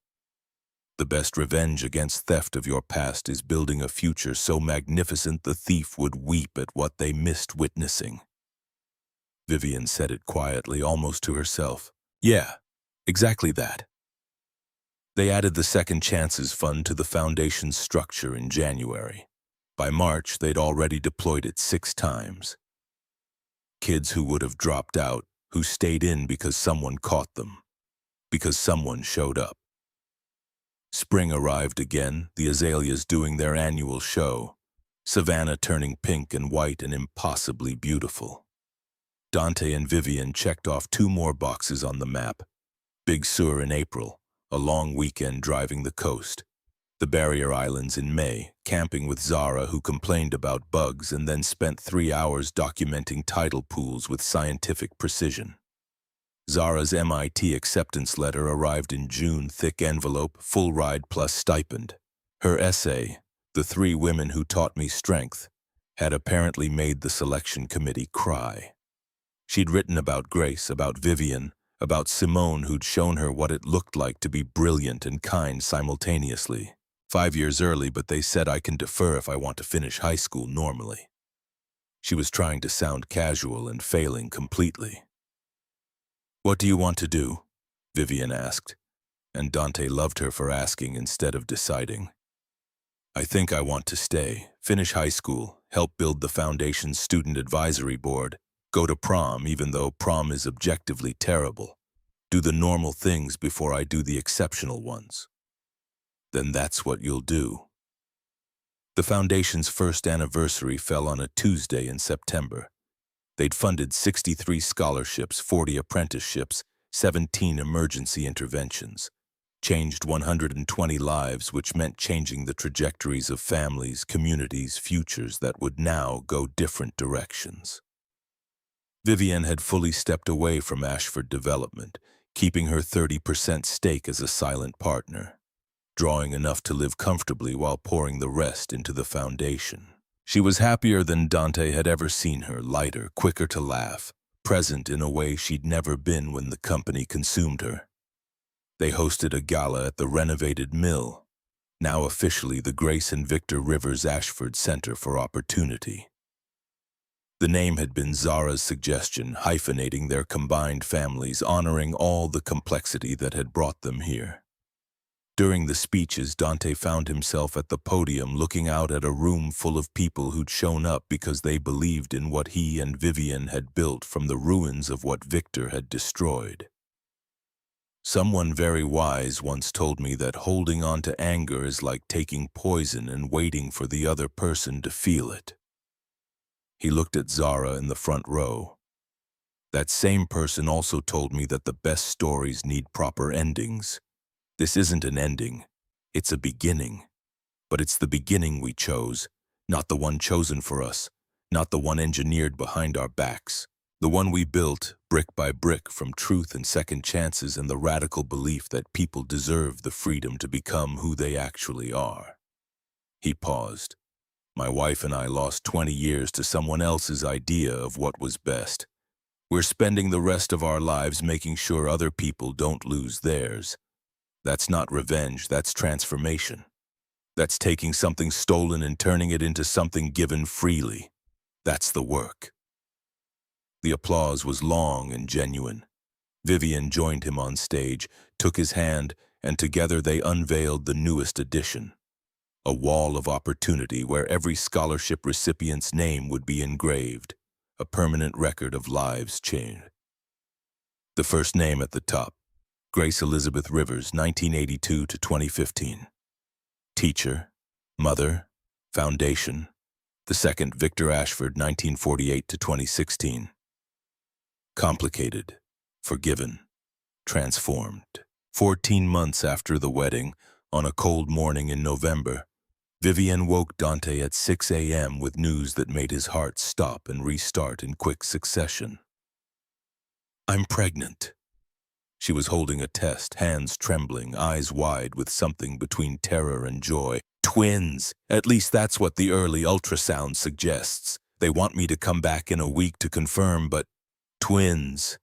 Speaker 1: The best revenge against theft of your past is building a future so magnificent the thief would weep at what they missed witnessing. Vivian said it quietly, almost to herself. Yeah, exactly that. They added the Second Chances Fund to the foundation's structure in January. By March, they'd already deployed it 6 times. Kids who would have dropped out, who stayed in because someone caught them, because someone showed up. Spring arrived again, the azaleas doing their annual show, Savannah turning pink and white and impossibly beautiful. Dante and Vivian checked off 2 more boxes on the map. Big Sur in April, a long weekend driving the coast. The Barrier Islands in May, camping with Zara, who complained about bugs and then spent 3 hours documenting tidal pools with scientific precision. Zara's MIT acceptance letter arrived in June, thick envelope, full ride plus stipend. Her essay, The 3 Women Who Taught Me Strength, had apparently made the selection committee cry. She'd written about Grace, about Vivian, about Simone, who'd shown her what it looked like to be brilliant and kind simultaneously. 5 years early, but they said I can defer if I want to finish high school normally. She was trying to sound casual and failing completely. What do you want to do? Vivian asked, and Dante loved her for asking instead of deciding. I think I want to stay, finish high school, help build the foundation's student advisory board, go to prom even though prom is objectively terrible, do the normal things before I do the exceptional ones. Then that's what you'll do. The foundation's first anniversary fell on a Tuesday in September. They'd funded 63 scholarships, 40 apprenticeships, 17 emergency interventions, changed 120 lives, which meant changing the trajectories of families, communities, futures that would now go different directions. Vivian had fully stepped away from Ashford Development, keeping her 30% stake as a silent partner, drawing enough to live comfortably while pouring the rest into the foundation. She was happier than Dante had ever seen her, lighter, quicker to laugh, present in a way she'd never been when the company consumed her. They hosted a gala at the renovated mill, now officially the Grace and Victor Rivers Ashford Center for Opportunity. The name had been Zara's suggestion, hyphenating their combined families, honoring all the complexity that had brought them here. During the speeches, Dante found himself at the podium looking out at a room full of people who'd shown up because they believed in what he and Vivian had built from the ruins of what Victor had destroyed. Someone very wise once told me that holding on to anger is like taking poison and waiting for the other person to feel it. He looked at Zara in the front row. That same person also told me that the best stories need proper endings. This isn't an ending, it's a beginning. But it's the beginning we chose, not the one chosen for us, not the one engineered behind our backs. The one we built, brick by brick, from truth and second chances and the radical belief that people deserve the freedom to become who they actually are. He paused. My wife and I lost 20 years to someone else's idea of what was best. We're spending the rest of our lives making sure other people don't lose theirs. That's not revenge, that's transformation. That's taking something stolen and turning it into something given freely. That's the work. The applause was long and genuine. Vivian joined him on stage, took his hand, and together they unveiled the newest edition. A wall of opportunity where every scholarship recipient's name would be engraved, a permanent record of lives changed. The first name at the top, Grace Elizabeth Rivers, 1982 to 2015. Teacher, mother, foundation. The second, Victor Ashford, 1948 to 2016. Complicated, forgiven, transformed. 14 months after the wedding, on a cold morning in November, Vivian woke Dante at 6 a.m. with news that made his heart stop and restart in quick succession. I'm pregnant. She was holding a test, hands trembling, eyes wide with something between terror and joy. Twins! At least that's what the early ultrasound suggests. They want me to come back in a week to confirm, but twins.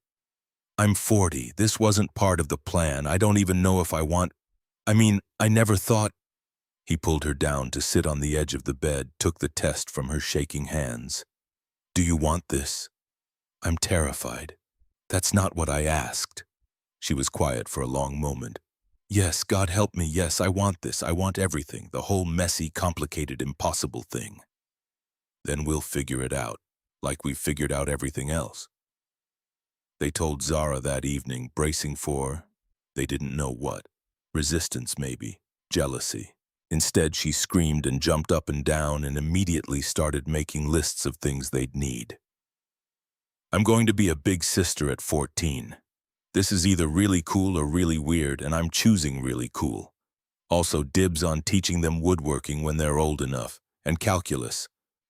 Speaker 1: I'm 40. This wasn't part of the plan. I don't even know if I want... I mean, I never thought. He pulled her down to sit on the edge of the bed, took the test from her shaking hands. Do you want this? I'm terrified. That's not what I asked. She was quiet for a long moment. Yes, God help me, yes, I want this. I want everything, the whole messy, complicated, impossible thing. Then we'll figure it out, like we figured out everything else. They told Zara that evening, bracing for, they didn't know what. Resistance, maybe. Jealousy. Instead, she screamed and jumped up and down and immediately started making lists of things they'd need. I'm going to be a big sister at 14. This is either really cool or really weird, and I'm choosing really cool. Also, dibs on teaching them woodworking when they're old enough, and calculus.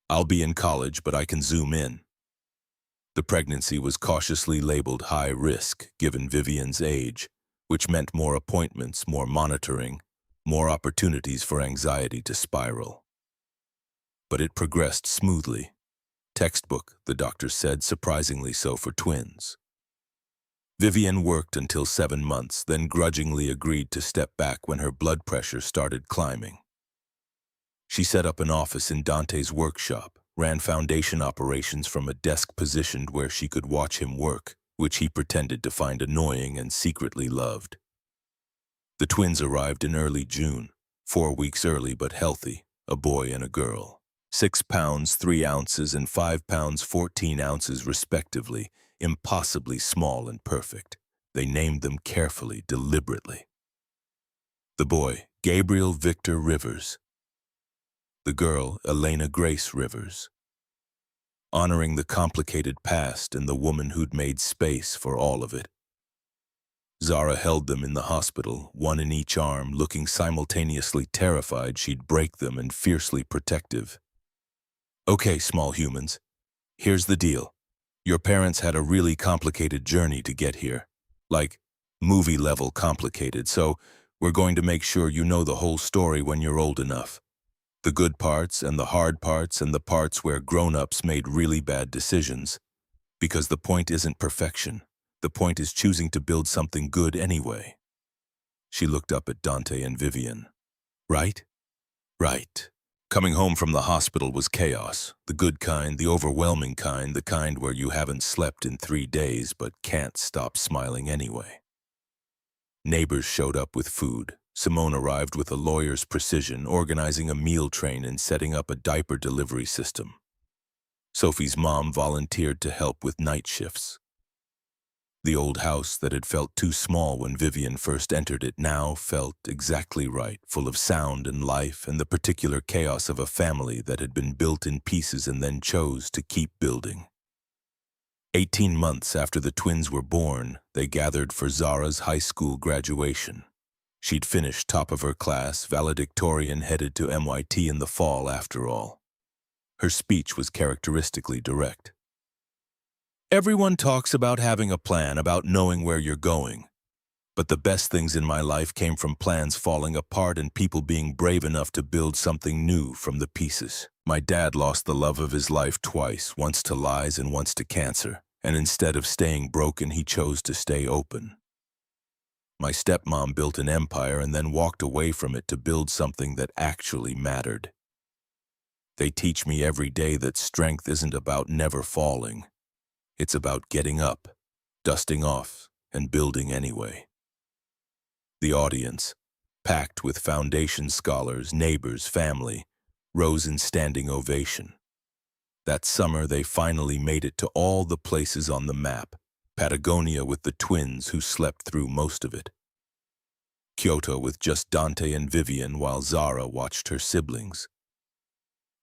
Speaker 1: I'll be in college, but I can zoom in. The pregnancy was cautiously labeled high risk, given Vivian's age, which meant more appointments, more monitoring, more opportunities for anxiety to spiral. But it progressed smoothly. Textbook, the doctor said, surprisingly so for twins. Vivian worked until 7 months, then grudgingly agreed to step back when her blood pressure started climbing. She set up an office in Dante's workshop, ran foundation operations from a desk positioned where she could watch him work, which he pretended to find annoying and secretly loved. The twins arrived in early June, 4 weeks early but healthy, a boy and a girl. 6 pounds 3 ounces and 5 pounds 14 ounces respectively, impossibly small and perfect. They named them carefully, deliberately. The boy, Gabriel Victor Rivers. The girl, Elena Grace Rivers. Honoring the complicated past and the woman who'd made space for all of it. Zara held them in the hospital, one in each arm, looking simultaneously terrified she'd break them and fiercely protective. Okay, small humans, here's the deal. Your parents had a really complicated journey to get here. Like, movie-level complicated, so we're going to make sure you know the whole story when you're old enough. The good parts and the hard parts and the parts where grown-ups made really bad decisions. Because the point isn't perfection. The point is choosing to build something good anyway. She looked up at Dante and Vivian. Right? Right. Coming home from the hospital was chaos. The good kind, the overwhelming kind, the kind where you haven't slept in 3 days but can't stop smiling anyway. Neighbors showed up with food. Simone arrived with a lawyer's precision, organizing a meal train and setting up a diaper delivery system. Sophie's mom volunteered to help with night shifts. The old house that had felt too small when Vivian first entered it now felt exactly right, full of sound and life and the particular chaos of a family that had been built in pieces and then chose to keep building. 18 months after the twins were born, they gathered for Zara's high school graduation. She'd finished top of her class, valedictorian, headed to NYT in the fall after all. Her speech was characteristically direct. Everyone talks about having a plan, about knowing where you're going. But the best things in my life came from plans falling apart and people being brave enough to build something new from the pieces. My dad lost the love of his life twice, once to lies and once to cancer. And instead of staying broken, he chose to stay open. My stepmom built an empire and then walked away from it to build something that actually mattered. They teach me every day that strength isn't about never falling. It's about getting up, dusting off, and building anyway. The audience, packed with foundation scholars, neighbors, family, rose in standing ovation. That summer, they finally made it to all the places on the map. Patagonia with the twins who slept through most of it. Kyoto with just Dante and Vivian while Zara watched her siblings.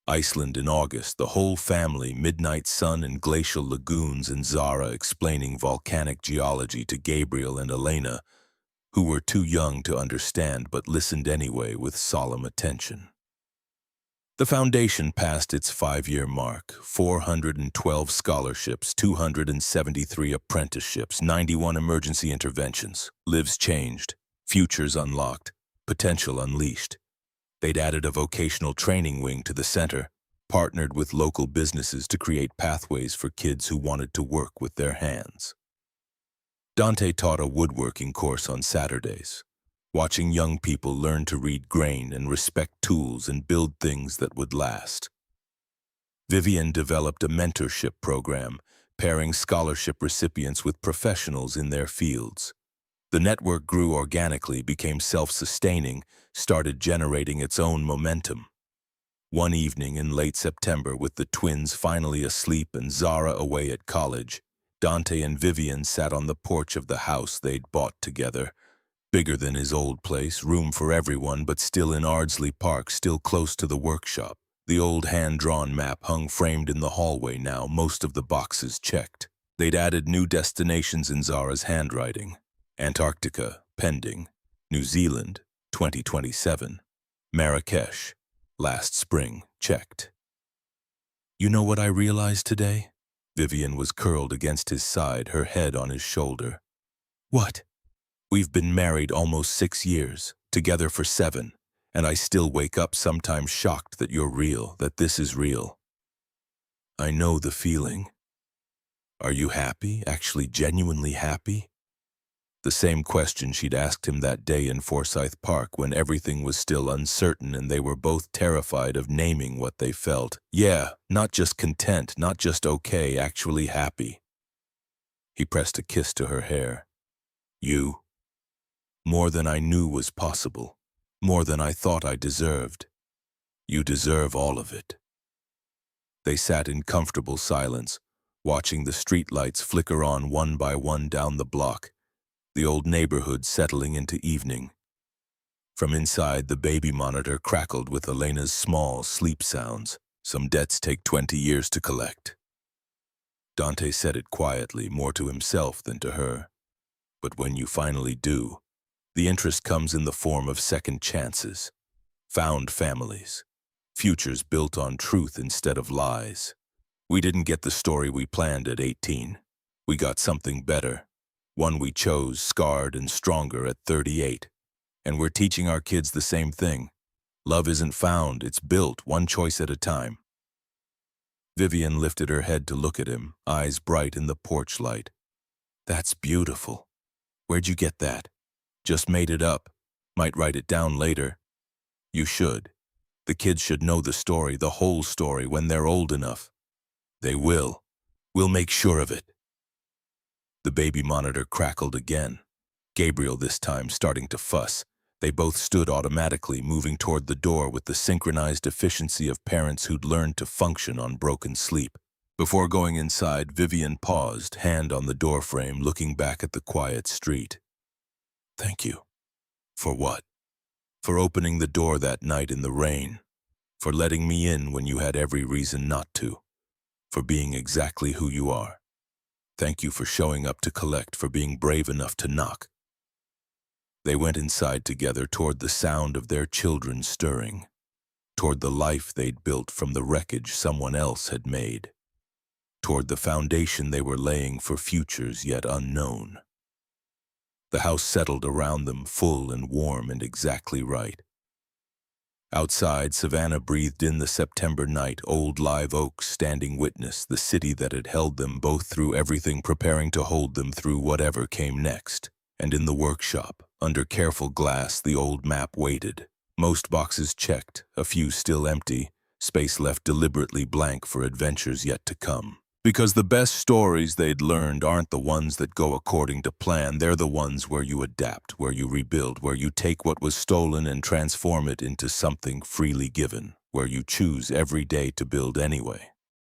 Speaker 1: Iceland in August, the whole family, midnight sun and glacial lagoons, and Zara explaining volcanic geology to Gabriel and Elena, who were too young to understand but listened anyway with solemn attention. The foundation passed its 5-year mark, 412 scholarships, 273 apprenticeships, 91 emergency interventions, lives changed, futures unlocked, potential unleashed. They'd added a vocational training wing to the center, partnered with local businesses to create pathways for kids who wanted to work with their hands. Dante taught a woodworking course on Saturdays. watching young people learn to read grain and respect tools and build things that would last. Vivian developed a mentorship program, pairing scholarship recipients with professionals in their fields. The network grew organically, became self-sustaining, started generating its own momentum. One evening in late September, with the twins finally asleep and Zara away at college, Dante and Vivian sat on the porch of the house they'd bought together. Bigger than his old place, room for everyone, but still in Ardsley Park, still close to the workshop. The old hand-drawn map hung framed in the hallway now, most of the boxes checked. They'd added new destinations in Zara's handwriting. Antarctica, pending. New Zealand, 2027. Marrakesh, last spring, checked. You know what I realized today? Vivian was curled against his side, her head on his shoulder. What? We've been married almost 6 years, together for 7, and I still wake up sometimes shocked that you're real, that this is real. I know the feeling. Are you happy, actually genuinely happy? The same question she'd asked him that day in Forsyth Park when everything was still uncertain and they were both terrified of naming what they felt. Yeah, not just content, not just okay, actually happy. He pressed a kiss to her hair. You. More than I knew was possible. More than I thought I deserved. You deserve all of it. They sat in comfortable silence, watching the streetlights flicker on one by one down the block, the old neighborhood settling into evening. From inside, the baby monitor crackled with Elena's small sleep sounds. Some debts take 20 years to collect. Dante said it quietly, more to himself than to her. But when you finally do, the interest comes in the form of second chances, found families, futures built on truth instead of lies. We didn't get the story we planned at 18. We got something better. One we chose, scarred and stronger at 38. And we're teaching our kids the same thing. Love isn't found, it's built, one choice at a time. Vivian lifted her head to look at him, eyes bright in the porch light. That's beautiful. Where'd you get that? Just made it up. Might write it down later. You should. The kids should know the story, the whole story, when they're old enough. They will. We'll make sure of it. The baby monitor crackled again. Gabriel this time starting to fuss. They both stood automatically, moving toward the door with the synchronized efficiency of parents who'd learned to function on broken sleep. Before going inside, Vivian paused, hand on the doorframe, looking back at the quiet street. Thank you. For what? For opening the door that night in the rain. For letting me in when you had every reason not to. For being exactly who you are. Thank you for showing up to collect, for being brave enough to knock. They went inside together toward the sound of their children stirring, toward the life they'd built from the wreckage someone else had made, toward the foundation they were laying for futures yet unknown. The house settled around them, full and warm and exactly right. Outside, Savannah breathed in the September night, old live oaks standing witness, the city that had held them both through everything, preparing to hold them through whatever came next. And in the workshop, under careful glass, the old map waited. Most boxes checked, a few still empty, space left deliberately blank for adventures yet to come. Because the best stories they'd learned aren't the ones that go according to plan, they're the ones where you adapt, where you rebuild, where you take what was stolen and transform it into something freely given, where you choose every day to build anyway.